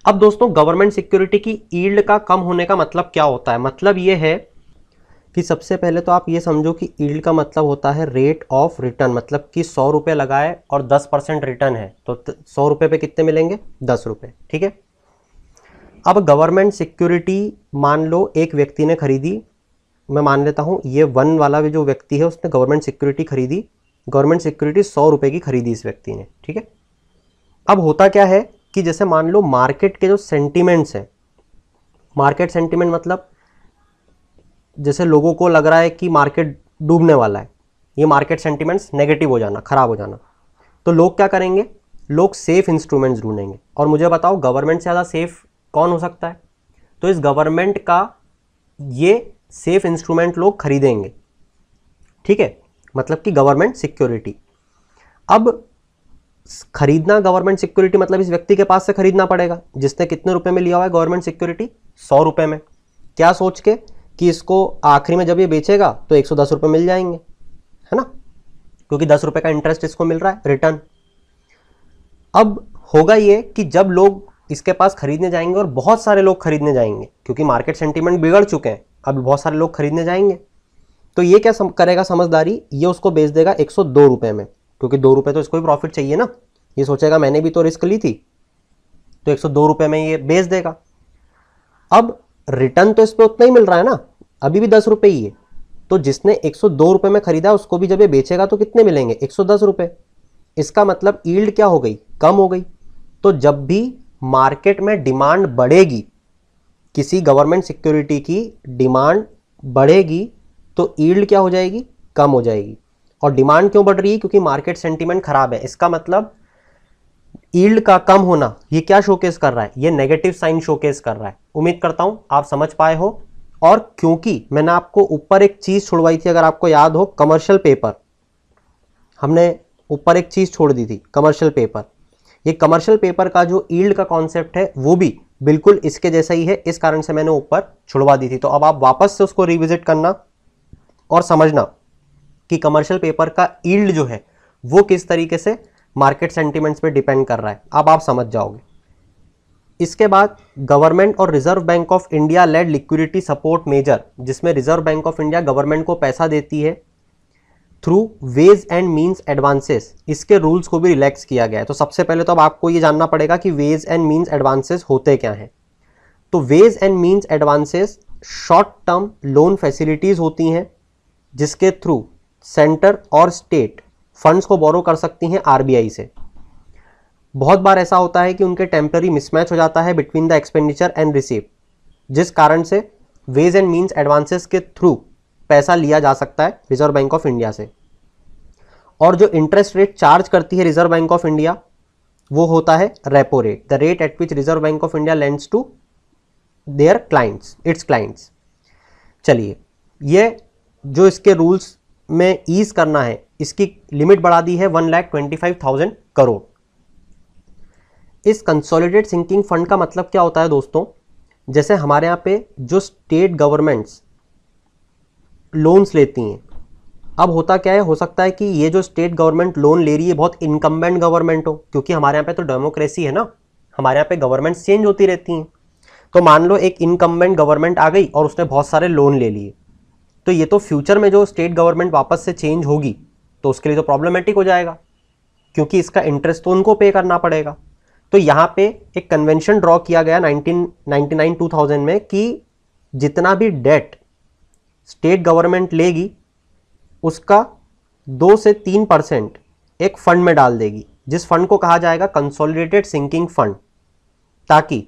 अब दोस्तों, गवर्नमेंट सिक्योरिटी की यील्ड का कम होने का मतलब क्या होता है? मतलब ये है कि सबसे पहले तो आप ये समझो कि यील्ड का मतलब होता है रेट ऑफ रिटर्न। मतलब कि 100 रुपये लगाए और 10% रिटर्न है तो 100 रुपये पे कितने मिलेंगे? 10 रुपये। ठीक है। अब गवर्नमेंट सिक्योरिटी मान लो एक व्यक्ति ने खरीदी, मैं मान लेता हूं ये 1 वाला जो व्यक्ति है उसने गवर्नमेंट सिक्योरिटी खरीदी। गवर्नमेंट सिक्योरिटी 100 रुपये की खरीदी इस व्यक्ति ने। ठीक है। अब होता क्या है कि जैसे मान लो मार्केट के जो सेंटीमेंट्स हैं, मार्केट सेंटीमेंट मतलब जैसे लोगों को लग रहा है कि मार्केट डूबने वाला है, ये मार्केट सेंटीमेंट्स नेगेटिव हो जाना, खराब हो जाना, तो लोग क्या करेंगे? लोग सेफ इंस्ट्रूमेंट्स ढूंढेंगे। और मुझे बताओ गवर्नमेंट से ज़्यादा सेफ कौन हो सकता है? तो इस गवर्नमेंट का ये सेफ इंस्ट्रूमेंट लोग खरीदेंगे। ठीक है, मतलब कि गवर्नमेंट सिक्योरिटी। अब खरीदना गवर्नमेंट सिक्योरिटी मतलब इस व्यक्ति के पास से खरीदना पड़ेगा जिसने कितने रुपए में लिया हुआ है गवर्नमेंट सिक्योरिटी? 100 रुपए में। क्या सोच के कि इसको आखिरी में जब ये बेचेगा तो 110 रुपए मिल जाएंगे, है ना, क्योंकि 10 रुपए का इंटरेस्ट इसको मिल रहा है, रिटर्न। अब होगा ये कि जब लोग इसके पास खरीदने जाएंगे और बहुत सारे लोग खरीदने जाएंगे क्योंकि मार्केट सेंटीमेंट बिगड़ चुके हैं, अब बहुत सारे लोग खरीदने जाएंगे, तो ये क्या करेगा समझदारी? ये उसको बेच देगा 102 रुपए में, क्योंकि 2 रुपए तो इसको भी प्रॉफिट चाहिए ना। ये सोचेगा मैंने भी तो रिस्क ली थी, तो 102 रुपए में ये बेच देगा। अब रिटर्न तो इस पर उतना ही मिल रहा है ना, अभी भी 10 रुपए ही है। तो जिसने 102 रुपए में खरीदा उसको भी जब ये बेचेगा तो कितने मिलेंगे? 110 रुपए। इसका मतलब यील्ड क्या हो गई? कम हो गई। तो जब भी मार्केट में डिमांड बढ़ेगी, किसी गवर्नमेंट सिक्योरिटी की डिमांड बढ़ेगी तो यील्ड क्या हो जाएगी? कम हो जाएगी। और डिमांड क्यों बढ़ रही है? क्योंकि मार्केट सेंटीमेंट खराब है। इसका मतलब यील्ड का कम होना ये क्या शोकेस कर रहा है? ये नेगेटिव साइन शोकेस कर रहा है। उम्मीद करता हूं आप समझ पाए हो। और क्योंकि मैंने आपको ऊपर एक चीज छुड़वाई थी, अगर आपको याद हो, कमर्शियल पेपर, हमने ऊपर एक चीज छोड़ दी थी, कमर्शियल पेपर। ये कमर्शियल पेपर का जो यील्ड का कॉन्सेप्ट है वो भी बिल्कुल इसके जैसा ही है, इस कारण से मैंने ऊपर छुड़वा दी थी। तो अब आप वापस से उसको रिविजिट करना और समझना कि कमर्शियल पेपर का यील्ड जो है वो किस तरीके से मार्केट सेंटीमेंट्स पे डिपेंड कर रहा है। अब आप समझ जाओगे। इसके बाद गवर्नमेंट और Reserve Bank of India led liquidity support measure, जिसमें Reserve Bank of India government को पैसा देती है through ways and means advances, इसके रूल्स को भी रिलैक्स किया गया है। तो सबसे पहले तो अब आपको ये जानना पड़ेगा कि वेज एंड मींस एडवांसेस होते क्या हैं। तो ways and means advances short term loan facilities होती हैं जिसके थ्रू सेंटर और स्टेट फंड्स को बोरो कर सकती हैं आरबीआई से। बहुत बार ऐसा होता है कि उनके टेम्पररी मिसमैच हो जाता है between the expenditure and receipt, जिस कारण से वेज एंड मींस एडवांसेस के थ्रू पैसा लिया जा सकता है रिजर्व बैंक ऑफ इंडिया से। और जो इंटरेस्ट रेट चार्ज करती है रिजर्व बैंक ऑफ इंडिया वो होता है repo rate, the rate at which Reserve Bank of India lends to their clients, it's clients. चलिए, ये जो इसके रूल्स में ईज करना है, इसकी लिमिट बढ़ा दी है 1,25,000 करोड़। इस कंसोलिडेटेड सिंकिंग फंड का मतलब क्या होता है दोस्तों? जैसे हमारे यहाँ पे जो स्टेट गवर्नमेंट्स लोन्स लेती हैं, अब होता क्या है, हो सकता है कि ये जो स्टेट गवर्नमेंट लोन ले रही है बहुत इनकम्बेंट गवर्नमेंट हो, क्योंकि हमारे यहाँ पे तो डेमोक्रेसी है ना, हमारे यहाँ पे गवर्नमेंट्स चेंज होती रहती हैं। तो मान लो एक इनकम्बेंट गवर्नमेंट आ गई और उसने बहुत सारे लोन ले लिए, तो ये तो फ्यूचर में जो स्टेट गवर्नमेंट वापस से चेंज होगी तो उसके लिए तो प्रॉब्लमेटिक हो जाएगा। क्योंकि इसका इंटरेस्ट तो उनको पे करना पड़ेगा। तो यहाँ पे एक कन्वेंशन ड्रॉ किया गया 1999-2000 में कि जितना भी डेट स्टेट गवर्नमेंट लेगी उसका 2 से 3% एक फंड में डाल देगी, जिस फंड को कहा जाएगा कंसोलिडेटेड सिंकिंग फंड, ताकि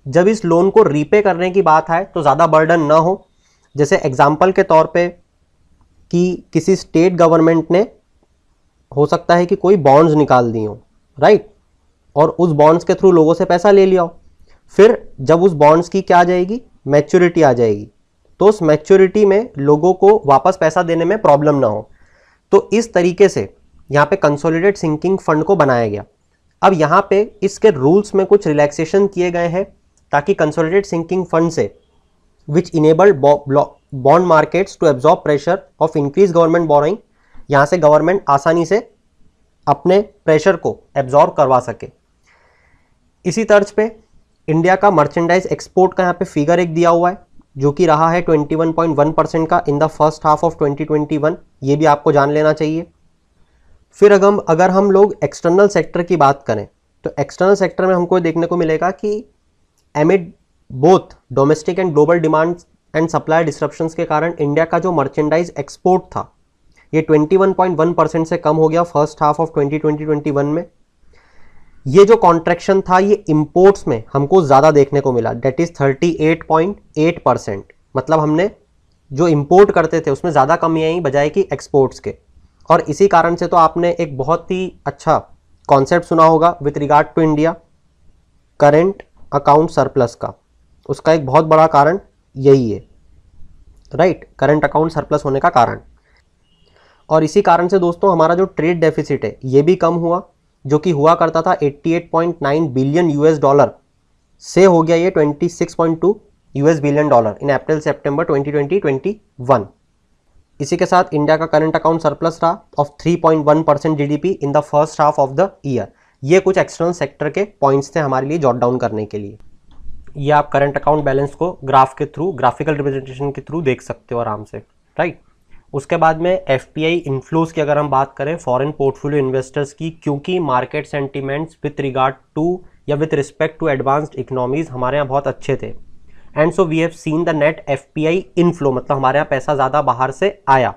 जब इस लोन को रीपे करने की बात आए तो ज़्यादा बर्डन ना हो। जैसे एग्जाम्पल के तौर पे कि किसी स्टेट गवर्नमेंट ने हो सकता है कि कोई बॉन्ड्स निकाल दिए हो, राइट, और उस बॉन्ड्स के थ्रू लोगों से पैसा ले लिया हो, फिर जब उस बॉन्ड्स की क्या आ जाएगी, मैच्योरिटी आ जाएगी, तो उस मैच्योरिटी में लोगों को वापस पैसा देने में प्रॉब्लम ना हो। तो इस तरीके से यहाँ पे कंसोलिडेटेड सिंकिंग फंड को बनाया गया। अब यहाँ पे इसके रूल्स में कुछ रिलैक्सेशन किए गए हैं ताकि कंसोलिडेटेड सिंकिंग फंड से which enabled bond markets to absorb pressure of increase government borrowing, यहाँ से गवर्नमेंट आसानी से अपने प्रेशर को एब्जॉर्ब करवा सके। इसी तर्ज पे इंडिया का मर्चेंडाइज एक्सपोर्ट का यहाँ पे फिगर एक दिया हुआ है जो कि रहा है 21.1% का in the first half of 2021, ये भी आपको जान लेना चाहिए। फिर अगर हम लोग एक्सटर्नल सेक्टर की बात करें तो एक्सटर्नल सेक्टर में हमको देखने को मिलेगा कि एमिड both domestic and global demand and supply disruptions के कारण इंडिया का जो मर्चेंडाइज एक्सपोर्ट था ये 21.1% से कम हो गया फर्स्ट हाफ ऑफ 2020-21 में। ये जो कॉन्ट्रैक्शन था ये इंपोर्ट्स में हमको ज़्यादा देखने को मिला, डेट इज 38.8%। मतलब हमने जो इंपोर्ट करते थे उसमें ज़्यादा कमी आई बजाय कि एक्सपोर्ट्स के। और इसी कारण से तो आपने एक बहुत ही अच्छा कॉन्सेप्ट सुना होगा with regard to India current account surplus का, उसका एक बहुत बड़ा कारण यही है, राइट, करंट अकाउंट सरप्लस होने का कारण। और इसी कारण से दोस्तों हमारा जो ट्रेड डेफिसिट है ये भी कम हुआ, जो कि हुआ करता था 88.9 बिलियन यूएस डॉलर से हो गया ये 26.2 यूएस बिलियन डॉलर इन अप्रैल सितंबर 2020-21। इसी के साथ इंडिया का करंट अकाउंट सरप्लस रहा of 3.1% GDP in the first half of the year. ये कुछ एक्सटर्नल सेक्टर के पॉइंट्स थे हमारे लिए जॉट डाउन करने के लिए। ये आप करंट अकाउंट बैलेंस को ग्राफ के थ्रू, ग्राफिकल रिप्रेजेंटेशन के थ्रू देख सकते हो आराम से, राइट। उसके बाद में एफपीआई इन्फ्लोज की अगर हम बात करें फॉरेन पोर्टफोलियो इन्वेस्टर्स की, क्योंकि market sentiments with regard to या with respect to advanced economies हमारे यहाँ बहुत अच्छे थे, and so we have seen the net FPI inflow, मतलब हमारे यहाँ पैसा ज़्यादा बाहर से आया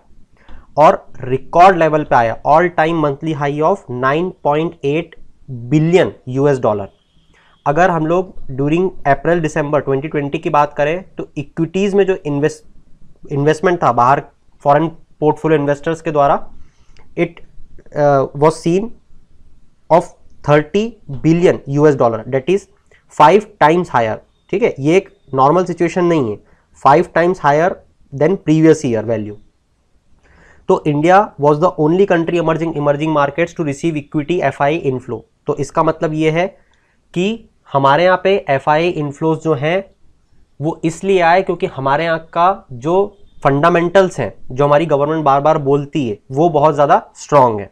और रिकॉर्ड लेवल पे आया, all time monthly high of 9.8 billion US dollar. अगर हम लोग ड्यूरिंग अप्रैल दिसंबर 2020 की बात करें तो इक्विटीज़ में जो इन्वेस्टमेंट था बाहर फॉरेन पोर्टफोलियो इन्वेस्टर्स के द्वारा, it was seen of 30 billion US dollar, that is 5 times higher. ठीक है, ये एक नॉर्मल सिचुएशन नहीं है, 5 times higher than previous year value. तो India was the only country emerging markets to receive equity FI inflow. तो इसका मतलब ये है कि हमारे यहाँ पे एफआई इनफ्लोज जो हैं वो इसलिए आए क्योंकि हमारे यहाँ का जो फंडामेंटल्स हैं, जो हमारी गवर्नमेंट बार बार बोलती है, वो बहुत ज़्यादा स्ट्रांग है।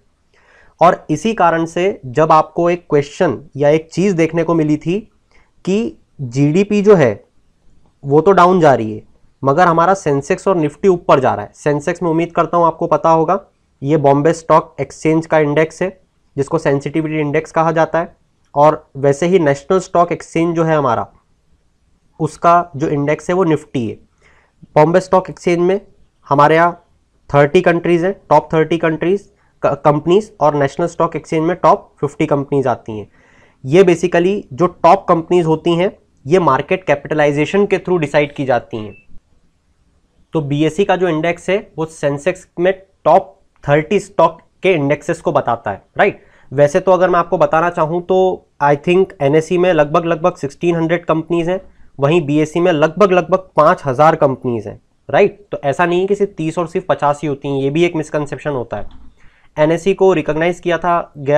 और इसी कारण से जब आपको एक क्वेश्चन या एक चीज़ देखने को मिली थी कि जीडीपी जो है वो तो डाउन जा रही है मगर हमारा सेंसेक्स और निफ्टी ऊपर जा रहा है। सेंसेक्स में उम्मीद करता हूँ आपको पता होगा, ये बॉम्बे स्टॉक एक्सचेंज का इंडेक्स है जिसको सेंसिटिविटी इंडेक्स कहा जाता है, और वैसे ही नेशनल स्टॉक एक्सचेंज जो है हमारा, उसका जो इंडेक्स है वो निफ्टी है। बॉम्बे स्टॉक एक्सचेंज में हमारे यहाँ 30 कंट्रीज़ हैं, टॉप 30 कंपनीज, और नेशनल स्टॉक एक्सचेंज में टॉप 50 कंपनीज आती हैं। ये बेसिकली जो टॉप कंपनीज होती हैं ये मार्केट कैपिटलाइजेशन के थ्रू डिसाइड की जाती हैं। तो बीएसई का जो इंडेक्स है वो सेंसेक्स में टॉप 30 स्टॉक के इंडेक्सेस को बताता है, राइट। वैसे तो अगर मैं आपको बताना चाहूँ तो आई थिंक एनएसई में लगभग 1600 कंपनीज हैं, वहीं बीएसई में लगभग 5000 कंपनीज हैं, राइट। तो ऐसा नहीं है कि सिर्फ 30 और सिर्फ 50 ही होती हैं, ये भी एक मिसकंसेप्शन होता है। एनएसई को रिकॉग्नाइज गया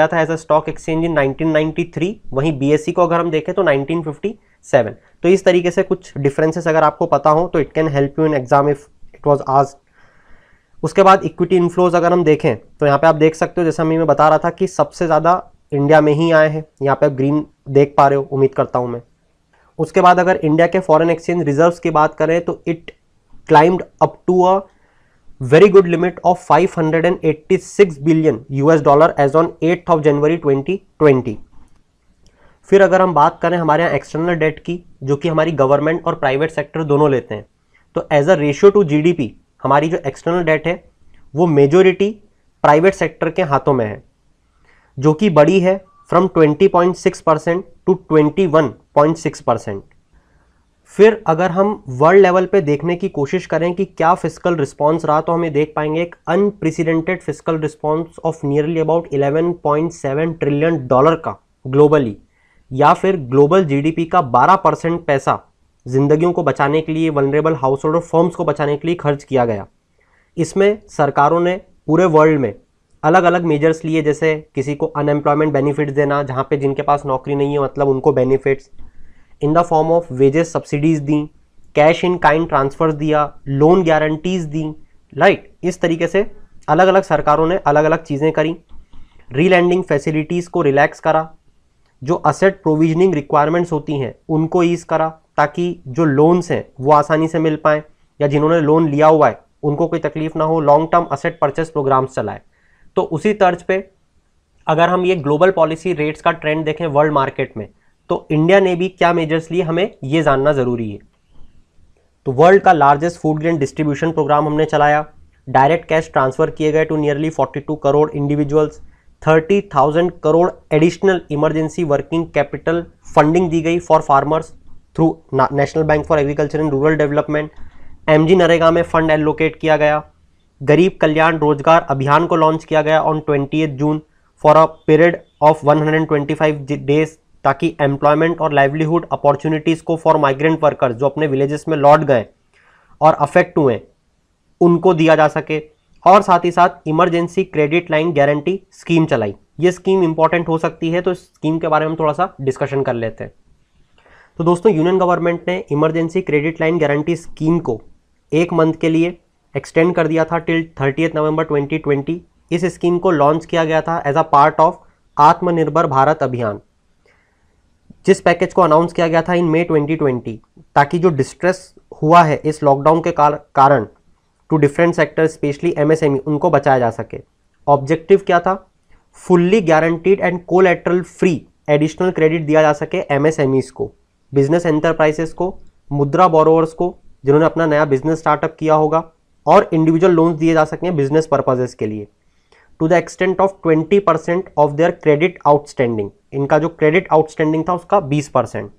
था as a stock exchange in 1993, वहीं बीएसई को अगर हम देखें तो 1957। तो इस तरीके से कुछ डिफरेंसेस अगर आपको पता हो तो it can help you in exam if it was asked. उसके बाद इक्विटी इनफ्लोज अगर हम देखें तो यहाँ पे आप देख सकते हो, जैसा मैं बताा रहा था कि सबसे ज़्यादा इंडिया में ही आए हैं, यहाँ पे आप ग्रीन देख पा रहे हो, उम्मीद करता हूँ मैं। उसके बाद अगर इंडिया के फॉरेन एक्सचेंज रिजर्व्स की बात करें तो it climbed up to a very good limit of 586 billion US dollar as on 8th of January 2020। फिर अगर हम बात करें हमारे यहाँ एक्सटर्नल डेट की, जो कि हमारी गवर्नमेंट और प्राइवेट सेक्टर दोनों लेते हैं, तो as a ratio to GDP हमारी जो एक्सटर्नल डेट है वो मेजोरिटी प्राइवेट सेक्टर के हाथों में है, जो कि बड़ी है फ्रॉम 20.6% टू 21.6%। फिर अगर हम वर्ल्ड लेवल पे देखने की कोशिश करें कि क्या फिस्कल रिस्पॉन्स रहा, तो हमें देख पाएंगे एक unprecedented fiscal response of nearly about 11.7 trillion dollar का ग्लोबली, या फिर ग्लोबल जीडीपी का 12% पैसा जिंदगियों को बचाने के लिए, वनरेबल हाउस होल्ड और फर्म्स को बचाने के लिए खर्च किया गया। इसमें सरकारों ने पूरे वर्ल्ड में अलग अलग मेजर्स लिए, जैसे किसी को अनएम्प्लॉयमेंट बेनिफिट्स देना, जहाँ पे जिनके पास नौकरी नहीं है मतलब उनको benefits in the form of wages subsidies दी, कैश इन काइंड ट्रांसफर्स दिया, लोन गारंटीज दी, राइट। इस तरीके से अलग अलग सरकारों ने अलग अलग चीज़ें करी। रीलैंडिंग फैसिलिटीज़ को रिलैक्स करा, जो असेट प्रोविजनिंग रिक्वायरमेंट्स होती हैं उनको ईज करा, ताकि जो लोन्स हैं वो आसानी से मिल पाएँ, या जिन्होंने लोन लिया हुआ है उनको कोई तकलीफ ना हो, long term asset purchase programs चलाए। तो उसी तर्ज पे अगर हम ये ग्लोबल पॉलिसी रेट्स का ट्रेंड देखें वर्ल्ड मार्केट में, तो इंडिया ने भी क्या मेजर्स लिए हमें ये जानना ज़रूरी है। तो वर्ल्ड का largest food grain distribution programme हमने चलाया, डायरेक्ट कैश ट्रांसफर किए गए to nearly 42 crore individuals, 30,000 crore additional emergency working capital funding दी गई for farmers through National Bank for Agriculture and Rural Development, MG NREGA में फंड एलोकेट किया गया, गरीब कल्याण रोजगार अभियान को लॉन्च किया गया on 20 June for a period of 125 days, ताकि एम्प्लॉयमेंट और लाइवलीहुड अपॉर्चुनिटीज़ को फॉर माइग्रेंट वर्कर्स जो अपने विलेजेस में लौट गए और अफेक्ट हुए उनको दिया जा सके। और साथ ही साथ emergency credit line guarantee scheme चलाई। ये स्कीम इंपॉर्टेंट हो सकती है, तो इस स्कीम के बारे में थोड़ा सा डिस्कशन कर लेते हैं। तो दोस्तों, यूनियन गवर्नमेंट ने emergency credit line guarantee scheme को 1 मंथ के लिए एक्सटेंड कर दिया था टिल 30 नवंबर 2020। इस स्कीम को लॉन्च किया गया था एज अ पार्ट ऑफ आत्मनिर्भर भारत अभियान, जिस पैकेज को अनाउंस किया गया था इन मई 2020, ताकि जो डिस्ट्रेस हुआ है इस लॉकडाउन के कारण to different sector specially MSME, उनको बचाया जा सके। ऑब्जेक्टिव क्या था? Fully guaranteed and collateral free additional credit दिया जा सके एमएसएमईज को, बिजनेस एंटरप्राइजेस को, मुद्रा बोरोवर्स को जिन्होंने अपना नया बिजनेस स्टार्टअप किया होगा, और इंडिविजुअल लोन्स दिए जा सकें बिजनेस पर्पजेस के लिए to the extent of 20% of their credit outstanding. इनका जो क्रेडिट आउटस्टैंडिंग था उसका 20%।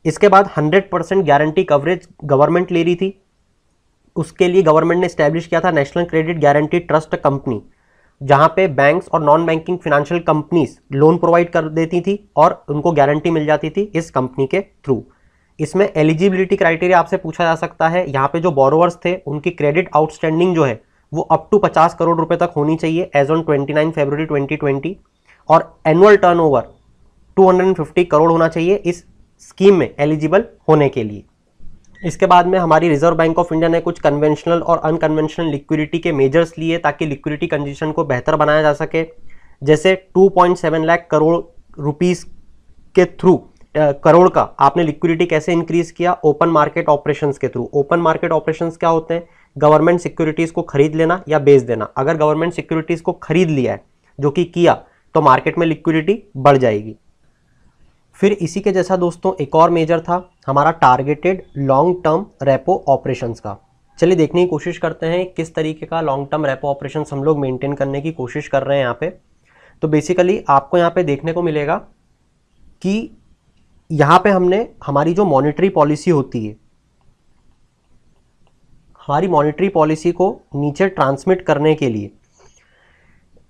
इसके बाद 100% गारंटी कवरेज गवर्नमेंट ले रही थी। उसके लिए गवर्नमेंट ने एस्टैब्लिश किया था national credit guarantee trust company, जहां पे बैंक्स और non banking financial companies loan provide कर देती थी और उनको गारंटी मिल जाती थी इस कंपनी के थ्रू। इसमें एलिजिबिलिटी क्राइटेरिया आपसे पूछा जा सकता है। यहाँ पे जो बोरोवर्स थे उनकी क्रेडिट आउटस्टैंडिंग जो है वो अप टू 50 करोड़ रुपए तक होनी चाहिए एज ऑन 29 फरवरी 2020, और एनुअल टर्नओवर 250 करोड़ होना चाहिए इस स्कीम में एलिजिबल होने के लिए। इसके बाद में हमारी रिजर्व बैंक ऑफ इंडिया ने कुछ कन्वेंशनल और अनकन्वेंशनल लिक्विडिटी के मेजर्स लिए ताकि लिक्विडिटी कंडीशन को बेहतर बनाया जा सके, जैसे 2.7 लाख करोड़ रुपीस के थ्रू करोड़ का आपने लिक्विडिटी कैसे इंक्रीज किया? ओपन मार्केट ऑपरेशंस के थ्रू। ओपन मार्केट ऑपरेशंस क्या होते हैं? गवर्नमेंट सिक्योरिटीज को खरीद लेना या बेच देना। अगर गवर्नमेंट सिक्योरिटीज को खरीद लिया है, जो कि किया, तो मार्केट में लिक्विडिटी बढ़ जाएगी। फिर इसी के जैसा दोस्तों एक और मेजर था हमारा targeted long term repo operations का। चलिए देखने की कोशिश करते हैं किस तरीके का लॉन्ग टर्म रेपो ऑपरेशंस हम लोग मेंटेन करने की कोशिश कर रहे हैं यहाँ पे। तो बेसिकली आपको यहाँ पे देखने को मिलेगा कि यहाँ पे हमने हमारी जो मॉनेटरी पॉलिसी होती है, हमारी मॉनेटरी पॉलिसी को नीचे ट्रांसमिट करने के लिए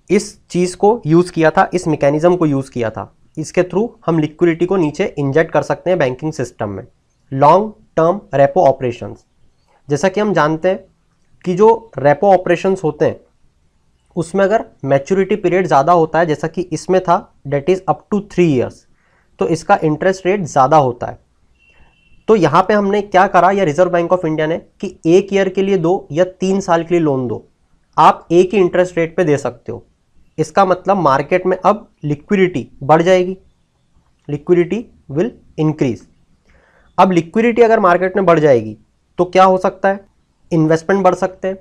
इस चीज़ को यूज़ किया था, इस मैकेनिज्म को यूज़ किया था। इसके थ्रू हम लिक्विडिटी को नीचे इंजेक्ट कर सकते हैं बैंकिंग सिस्टम में। लॉन्ग टर्म रेपो ऑपरेशंस, जैसा कि हम जानते हैं कि जो रेपो ऑपरेशंस होते हैं उसमें अगर मैच्योरिटी पीरियड ज़्यादा होता है, जैसा कि इसमें था, debt is up to 3 years, तो इसका इंटरेस्ट रेट ज़्यादा होता है। तो यहाँ पे हमने क्या करा, या रिजर्व बैंक ऑफ इंडिया ने, कि 1 ईयर के लिए दो या 3 साल के लिए लोन दो, आप एक ही इंटरेस्ट रेट पे दे सकते हो। इसका मतलब मार्केट में अब लिक्विडिटी बढ़ जाएगी, लिक्विडिटी विल इंक्रीज। अब लिक्विडिटी अगर मार्केट में बढ़ जाएगी तो क्या हो सकता है? इन्वेस्टमेंट बढ़ सकते हैं।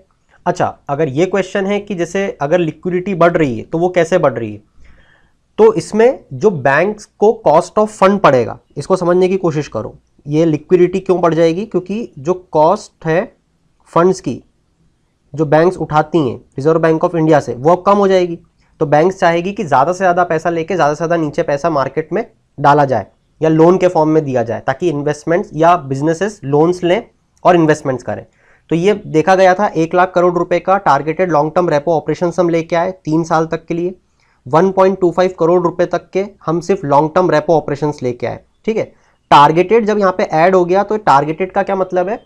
अच्छा, अगर ये क्वेश्चन है कि जैसे अगर लिक्विडिटी बढ़ रही है तो वो कैसे बढ़ रही है, तो इसमें जो बैंक्स को कॉस्ट ऑफ फंड पड़ेगा, इसको समझने की कोशिश करो। ये लिक्विडिटी क्यों बढ़ जाएगी, क्योंकि जो कॉस्ट है फंड्स की जो बैंक्स उठाती हैं रिजर्व बैंक ऑफ इंडिया से, वो अब कम हो जाएगी। तो बैंक्स चाहेगी कि ज़्यादा से ज़्यादा पैसा लेके ज़्यादा से ज़्यादा नीचे पैसा मार्केट में डाला जाए या लोन के फॉर्म में दिया जाए, ताकि इन्वेस्टमेंट्स या बिजनेसेस लोन्स लें और इन्वेस्टमेंट्स करें। तो ये देखा गया था 1 लाख करोड़ रुपए का targeted long term repo operation हम लेके आए 3 साल तक के लिए। 1.25 करोड़ रुपए तक के हम सिर्फ लॉन्ग टर्म रेपो ऑपरेशंस लेके आए। ठीक है, टारगेटेड जब यहाँ पे ऐड हो गया तो टारगेटेड का क्या मतलब है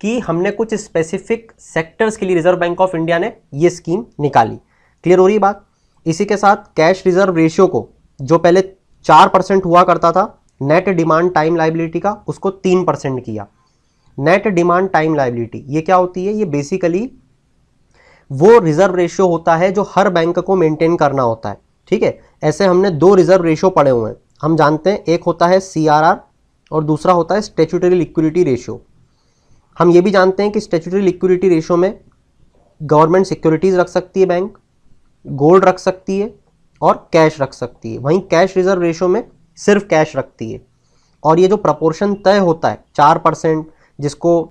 कि हमने कुछ स्पेसिफिक सेक्टर्स के लिए रिजर्व बैंक ऑफ इंडिया ने ये स्कीम निकाली। क्लियर हो रही बात। इसी के साथ कैश रिजर्व रेशियो को जो पहले 4% हुआ करता था नेट डिमांड टाइम लायबिलिटी का, उसको 3% किया। नेट डिमांड टाइम लायबिलिटी ये क्या होती है, ये बेसिकली वो रिजर्व रेशियो होता है जो हर बैंक को मेंटेन करना होता है। ठीक है, ऐसे हमने 2 रिजर्व रेशियो पढ़े हुए हैं, हम जानते हैं, एक होता है CRR और दूसरा होता है स्टैट्यूटरी लिक्विडिटी रेशियो। हम ये भी जानते हैं कि स्टैट्यूटरी लिक्विडिटी रेशियो में गवर्नमेंट सिक्योरिटीज रख सकती है बैंक, गोल्ड रख सकती है और कैश रख सकती है। वहीं कैश रिजर्व रेशियो में सिर्फ कैश रखती है। और ये जो प्रपोर्शन तय होता है 4%, जिसको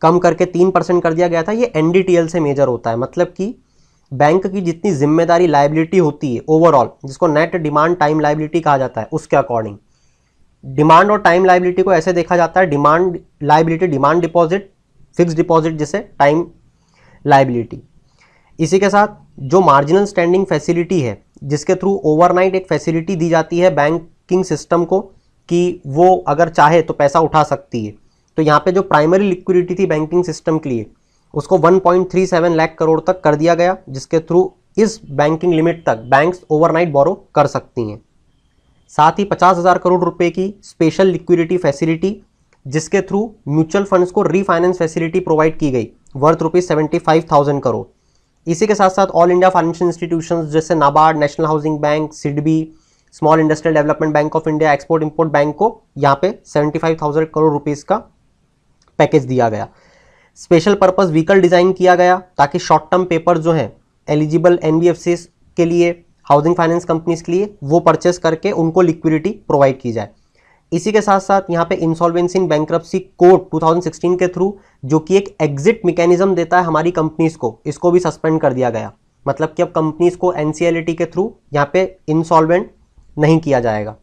कम करके 3% कर दिया गया था, ये NDTL से मेजर होता है। मतलब कि बैंक की जितनी जिम्मेदारी लायबिलिटी होती है ओवरऑल, जिसको नेट डिमांड टाइम लायबिलिटी कहा जाता है, उसके अकॉर्डिंग डिमांड और टाइम लायबिलिटी को ऐसे देखा जाता है, demand liability demand deposit, fix deposit जिसे टाइम लायबिलिटी। इसी के साथ जो मार्जिनल स्टैंडिंग फैसिलिटी है, जिसके थ्रू ओवरनाइट एक फैसिलिटी दी जाती है बैंकिंग सिस्टम को कि वो अगर चाहे तो पैसा उठा सकती है। तो यहाँ पे जो प्राइमरी लिक्विडिटी थी बैंकिंग सिस्टम के लिए, उसको 1.37 लाख करोड़ तक कर दिया गया, जिसके थ्रू इस बैंकिंग लिमिट तक बैंक्स ओवरनाइट बोरो कर सकती हैं। साथ ही 50,000 करोड़ रुपए की स्पेशल लिक्विडिटी फैसिलिटी, जिसके थ्रू म्यूचुअल फंड्स को रीफाइनेंस फैसिलिटी प्रोवाइड की गई वर्थ ₹75,000 करोड़। इसी के साथ साथ ऑल इंडिया फाइनेंशियल इंस्टीट्यूशंस जैसे NABARD, national housing bank, SIDBI, small industrial development bank of India, export import bank को यहाँ पे 75,000 करोड़ रुपीस का पैकेज दिया गया। स्पेशल पर्पस व्हीकल डिजाइन किया गया ताकि शॉर्ट टर्म पेपर जो हैं एलिजिबल NBFCs के लिए, हाउसिंग फाइनेंस कंपनीज के लिए, वो परचेस करके उनको लिक्विडिटी प्रोवाइड की जाए। इसी के साथ साथ यहाँ पे इंसॉल्वेंसी इन बैंक्रप्सी कोड 2016 के थ्रू, जो कि एक एग्जिट मैकेनिज्म देता है हमारी कंपनीज को, इसको भी सस्पेंड कर दिया गया। मतलब कि अब कंपनीज को NCLT के थ्रू यहाँ पे इंसॉल्वेंट नहीं किया जाएगा।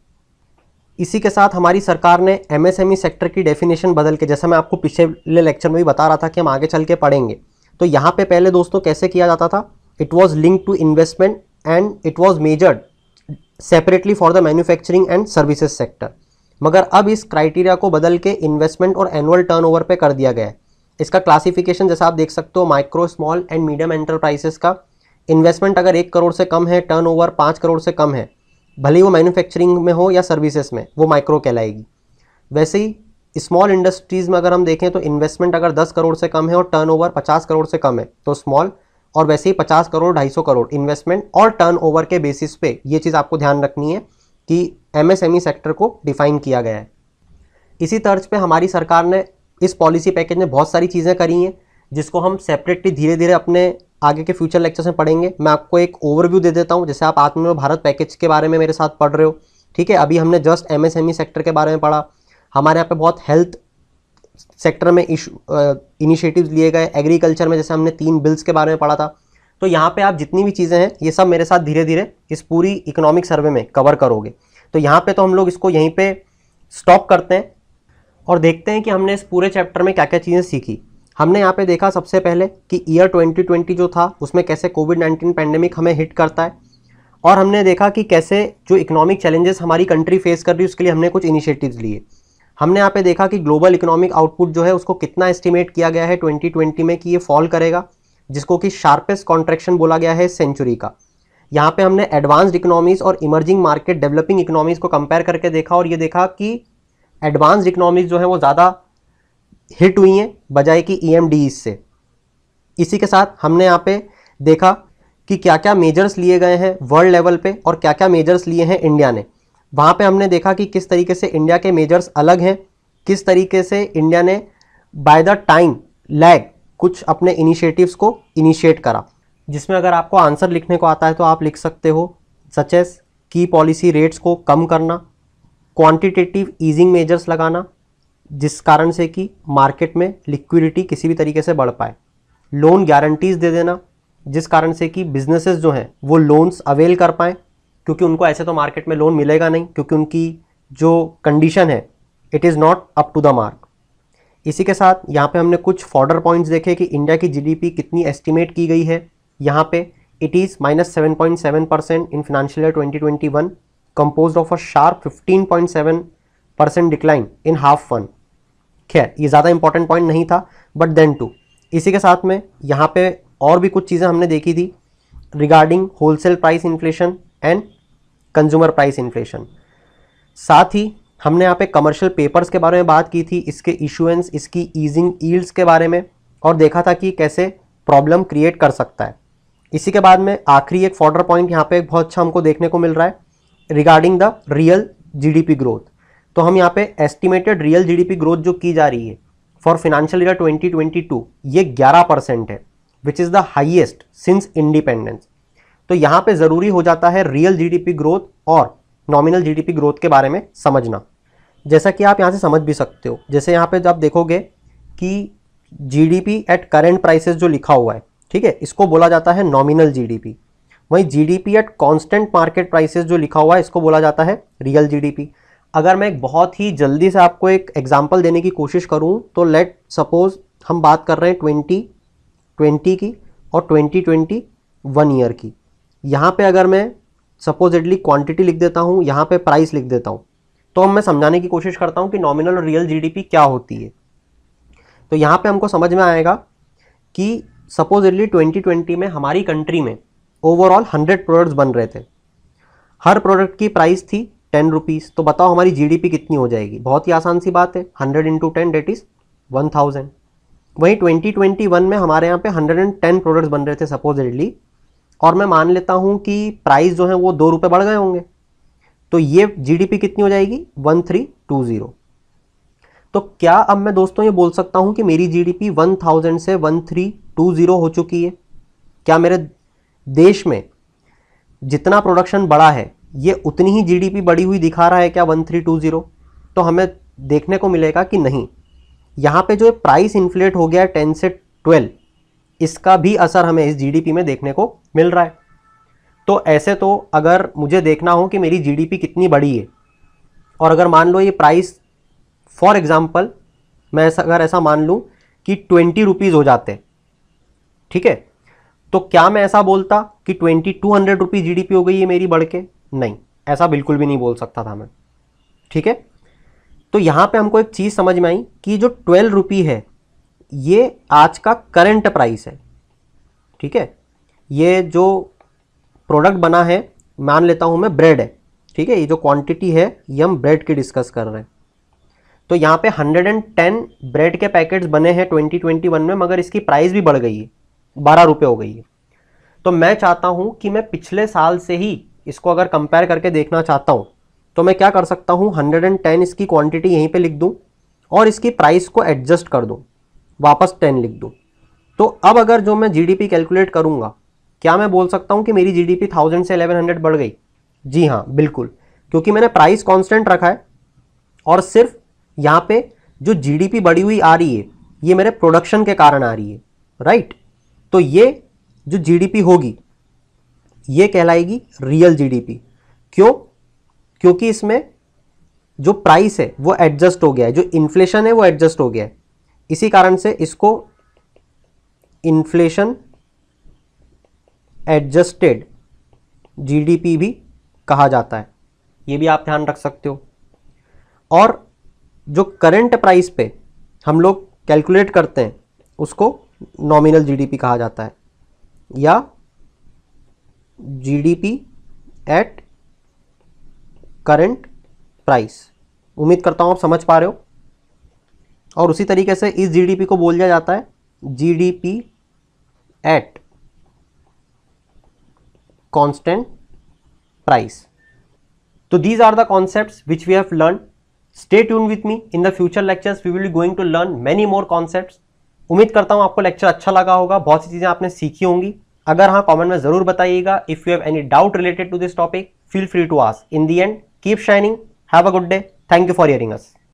इसी के साथ हमारी सरकार ने MSME सेक्टर की डेफिनेशन बदल के, जैसा मैं आपको पिछले लेक्चर में भी बता रहा था कि हम आगे चल के पढ़ेंगे, तो यहाँ पे पहले दोस्तों कैसे किया जाता था, it was link to investment and it was measured separately for the manufacturing and services sector. मगर अब इस क्राइटेरिया को बदल के इन्वेस्टमेंट और एनुअल टर्नओवर पे कर दिया गया है। इसका क्लासिफिकेशन जैसा आप देख सकते हो, micro, small and medium enterprises का इन्वेस्टमेंट अगर 1 करोड़ से कम है, टर्नओवर 5 करोड़ से कम है, भले ही वो मैन्युफैक्चरिंग में हो या सर्विसेज में, वो माइक्रो कहलाएगी। वैसे ही स्मॉल इंडस्ट्रीज़ में अगर हम देखें तो इन्वेस्टमेंट अगर 10 करोड़ से कम है और टर्नओवर 50 करोड़ से कम है तो स्मॉल, और वैसे ही 50 करोड़ 250 करोड़ इन्वेस्टमेंट और टर्नओवर के बेसिस पे, ये चीज़ आपको ध्यान रखनी है कि MSME सेक्टर को डिफाइन किया गया है। इसी तर्ज पे हमारी सरकार ने इस पॉलिसी पैकेज में बहुत सारी चीज़ें करी हैं, जिसको हम सेपरेटली धीरे धीरे अपने आगे के फ्यूचर लेक्चर्स में पढ़ेंगे। मैं आपको एक ओवरव्यू दे देता हूं, जैसे आप आत्मनिर्भर भारत पैकेज के बारे में मेरे साथ पढ़ रहे हो। ठीक है, अभी हमने जस्ट MSME सेक्टर के बारे में पढ़ा। हमारे यहाँ पे बहुत हेल्थ सेक्टर में इनिशिएटिव्स लिए गए, एग्रीकल्चर में जैसे हमने 3 बिल्स के बारे में पढ़ा था। तो यहाँ पे आप जितनी भी चीज़ें हैं ये सब मेरे साथ धीरे धीरे इस पूरी इकोनॉमिक सर्वे में कवर करोगे। तो यहाँ पे तो हम लोग इसको यहीं पे स्टॉप करते हैं और देखते हैं कि हमने इस पूरे चैप्टर में क्या क्या चीज़ें सीखी। हमने यहाँ पे देखा सबसे पहले कि ईयर 2020 जो था उसमें कैसे कोविड-19 पैंडेमिक हमें हिट करता है, और हमने देखा कि कैसे जो इकोनॉमिक चैलेंजेस हमारी कंट्री फेस कर रही है उसके लिए हमने कुछ इनिशिएटिव्स लिए। हमने यहाँ पे देखा कि ग्लोबल इकोनॉमिक आउटपुट जो है उसको कितना एस्टिमेट किया गया है 2020 में कि ये फॉल करेगा, जिसको कि शार्पेस्ट कॉन्ट्रैक्शन बोला गया है इस सेंचुरी का। यहाँ पे हमने एडवांस्ड इकोनॉमीज और इमर्जिंग मार्केट डेवलपिंग इकोनॉमीज को कंपेयर करके देखा, और ये देखा कि एडवांस्ड इकोनॉमीज जो है वो ज़्यादा हिट हुई हैं बजाय कि EMDs से। इसी के साथ हमने यहाँ पे देखा कि क्या क्या मेजर्स लिए गए हैं वर्ल्ड लेवल पे और क्या क्या मेजर्स लिए हैं इंडिया ने। वहाँ पे हमने देखा कि किस तरीके से इंडिया के मेजर्स अलग हैं, किस तरीके से इंडिया ने बाय द टाइम लैग कुछ अपने इनिशिएटिव्स को इनिशिएट करा, जिसमें अगर आपको आंसर लिखने को आता है तो आप लिख सकते हो सच एज की पॉलिसी रेट्स को कम करना, क्वांटिटेटिव ईजिंग मेजर्स लगाना जिस कारण से कि मार्केट में लिक्विडिटी किसी भी तरीके से बढ़ पाए, लोन गारंटीज दे देना जिस कारण से कि बिजनेसेस जो हैं वो लोन्स अवेल कर पाएँ, क्योंकि उनको ऐसे तो मार्केट में लोन मिलेगा नहीं, क्योंकि उनकी जो कंडीशन है it is not up to the mark. इसी के साथ यहाँ पे हमने कुछ फॉर्डर पॉइंट्स देखे कि इंडिया की जीडीपी कितनी एस्टिमेट की गई है। यहाँ पे it is -7.7% in financial year 2021 composed of a sharp 15.7% decline in half one. खैर ये ज़्यादा इंपॉर्टेंट पॉइंट नहीं था, बट देन टू इसी के साथ में यहाँ पे और भी कुछ चीज़ें हमने देखी थी regarding wholesale price inflation and consumer price inflation. साथ ही हमने यहाँ पे कमर्शियल पेपर्स के बारे में बात की थी, इसके इशुएंस, इसकी ईजिंग यील्ड्स के बारे में, और देखा था कि कैसे प्रॉब्लम क्रिएट कर सकता है। इसी के बाद में आखिरी एक फॉर्डर पॉइंट यहाँ पे बहुत अच्छा हमको देखने को मिल रहा है regarding the real GDP growth. तो हम यहाँ पे एस्टिमेटेड रियल जीडीपी ग्रोथ जो की जा रही है फॉर फाइनेंशियल ईयर 2022 ये 11% है, which is the highest since independence. तो यहाँ पे ज़रूरी हो जाता है रियल जीडीपी ग्रोथ और नॉमिनल जीडीपी ग्रोथ के बारे में समझना, जैसा कि आप यहाँ से समझ भी सकते हो। जैसे यहाँ पे जब आप देखोगे कि जीडीपी एट करेंट प्राइसेस जो लिखा हुआ है, ठीक है, इसको बोला जाता है नॉमिनल जीडीपी। वहीं GDP at constant market prices जो लिखा हुआ है इसको बोला जाता है रियल जीडीपी। अगर मैं एक बहुत ही जल्दी से आपको एक एग्जांपल देने की कोशिश करूं तो लेट सपोज हम बात कर रहे हैं 2020 की और 2021 ईयर की। यहाँ पे अगर मैं सपोजिटली क्वांटिटी लिख देता हूँ, यहाँ पे प्राइस लिख देता हूँ, तो मैं समझाने की कोशिश करता हूँ कि नॉमिनल और रियल जीडीपी क्या होती है। तो यहाँ पे हमको समझ में आएगा कि सपोजिटली 2020 में हमारी कंट्री में ओवरऑल 100 प्रोडक्ट्स बन रहे थे, हर प्रोडक्ट की प्राइस थी 10 रुपीज़। तो बताओ हमारी जीडीपी कितनी हो जाएगी? बहुत ही आसान सी बात है, 100 × 10 डेट इज़ 1000। वहीं 2021 में हमारे यहाँ पे 110 प्रोडक्ट्स बन रहे थे सपोजिटली, और मैं मान लेता हूँ कि प्राइस जो है वो 2 रुपये बढ़ गए होंगे, तो ये जीडीपी कितनी हो जाएगी? 1320। तो क्या अब मैं दोस्तों ये बोल सकता हूँ कि मेरी जीडीपी 1000 से 1320 हो चुकी है? क्या मेरे देश में जितना प्रोडक्शन बढ़ा है ये उतनी ही जीडीपी बढ़ी हुई दिखा रहा है क्या 1320? तो हमें देखने को मिलेगा कि नहीं। यहाँ पे जो प्राइस इन्फ्लेट हो गया 10 से 12, इसका भी असर हमें इस जीडीपी में देखने को मिल रहा है। तो ऐसे तो अगर मुझे देखना हो कि मेरी जीडीपी कितनी बढ़ी है, और अगर मान लो ये प्राइस फॉर एग्जांपल मैं अगर ऐसा मान लूँ कि 20 रुपीज़ हो जाते, ठीक है, तो क्या मैं ऐसा बोलता कि 2200 रुपीज़ जीडीपी हो गई है मेरी बढ़ के? नहीं, ऐसा बिल्कुल भी नहीं बोल सकता था मैं, ठीक है। तो यहाँ पे हमको एक चीज़ समझ में आई कि जो 12 रुपये है ये आज का करंट प्राइस है, ठीक है। ये जो प्रोडक्ट बना है, मान लेता हूँ मैं ब्रेड है, ठीक है, ये जो क्वांटिटी है ये हम ब्रेड की डिस्कस कर रहे हैं। तो यहाँ पे 110 ब्रेड के पैकेट्स बने हैं 2021 में, मगर इसकी प्राइस भी बढ़ गई है, 12 रुपये हो गई है। तो मैं चाहता हूँ कि मैं पिछले साल से ही इसको अगर कंपेयर करके देखना चाहता हूँ, तो मैं क्या कर सकता हूँ, 110 इसकी क्वांटिटी यहीं पे लिख दूँ और इसकी प्राइस को एडजस्ट कर दूँ, वापस 10 लिख दूँ। तो अब अगर जो मैं जीडीपी कैलकुलेट करूँगा, क्या मैं बोल सकता हूँ कि मेरी जीडीपी 1000 से 1100 बढ़ गई? जी हाँ, बिल्कुल, क्योंकि मैंने प्राइस कांस्टेंट रखा है और सिर्फ यहाँ पे जो जीडीपी बढ़ी हुई आ रही है ये मेरे प्रोडक्शन के कारण आ रही है, राइट। तो ये जो जीडीपी होगी ये कहलाएगी रियल जीडीपी। क्यों? क्योंकि इसमें जो प्राइस है वो एडजस्ट हो गया है, जो इन्फ्लेशन है वो एडजस्ट हो गया है, इसी कारण से इसको इन्फ्लेशन एडजस्टेड जीडीपी भी कहा जाता है। ये भी आप ध्यान रख सकते हो। और जो करंट प्राइस पे हम लोग कैलकुलेट करते हैं उसको नॉमिनल जीडीपी कहा जाता है, या जीडीपी एट करंट प्राइस। उम्मीद करता हूं आप समझ पा रहे हो। और उसी तरीके से इस जीडीपी को बोल दिया जाता है जीडीपी एट कांस्टेंट प्राइस। तो these are the concepts which we have learned. Stay tuned with me. In the future lectures we will be going to learn many more concepts. उम्मीद करता हूं आपको लेक्चर अच्छा लगा होगा, बहुत सी चीजें आपने सीखी होंगी। अगर हाँ, कमेंट में जरूर बताइएगा। If you have any doubt related to this topic, feel free to ask. In the end, keep shining, have a good day, thank you for hearing us.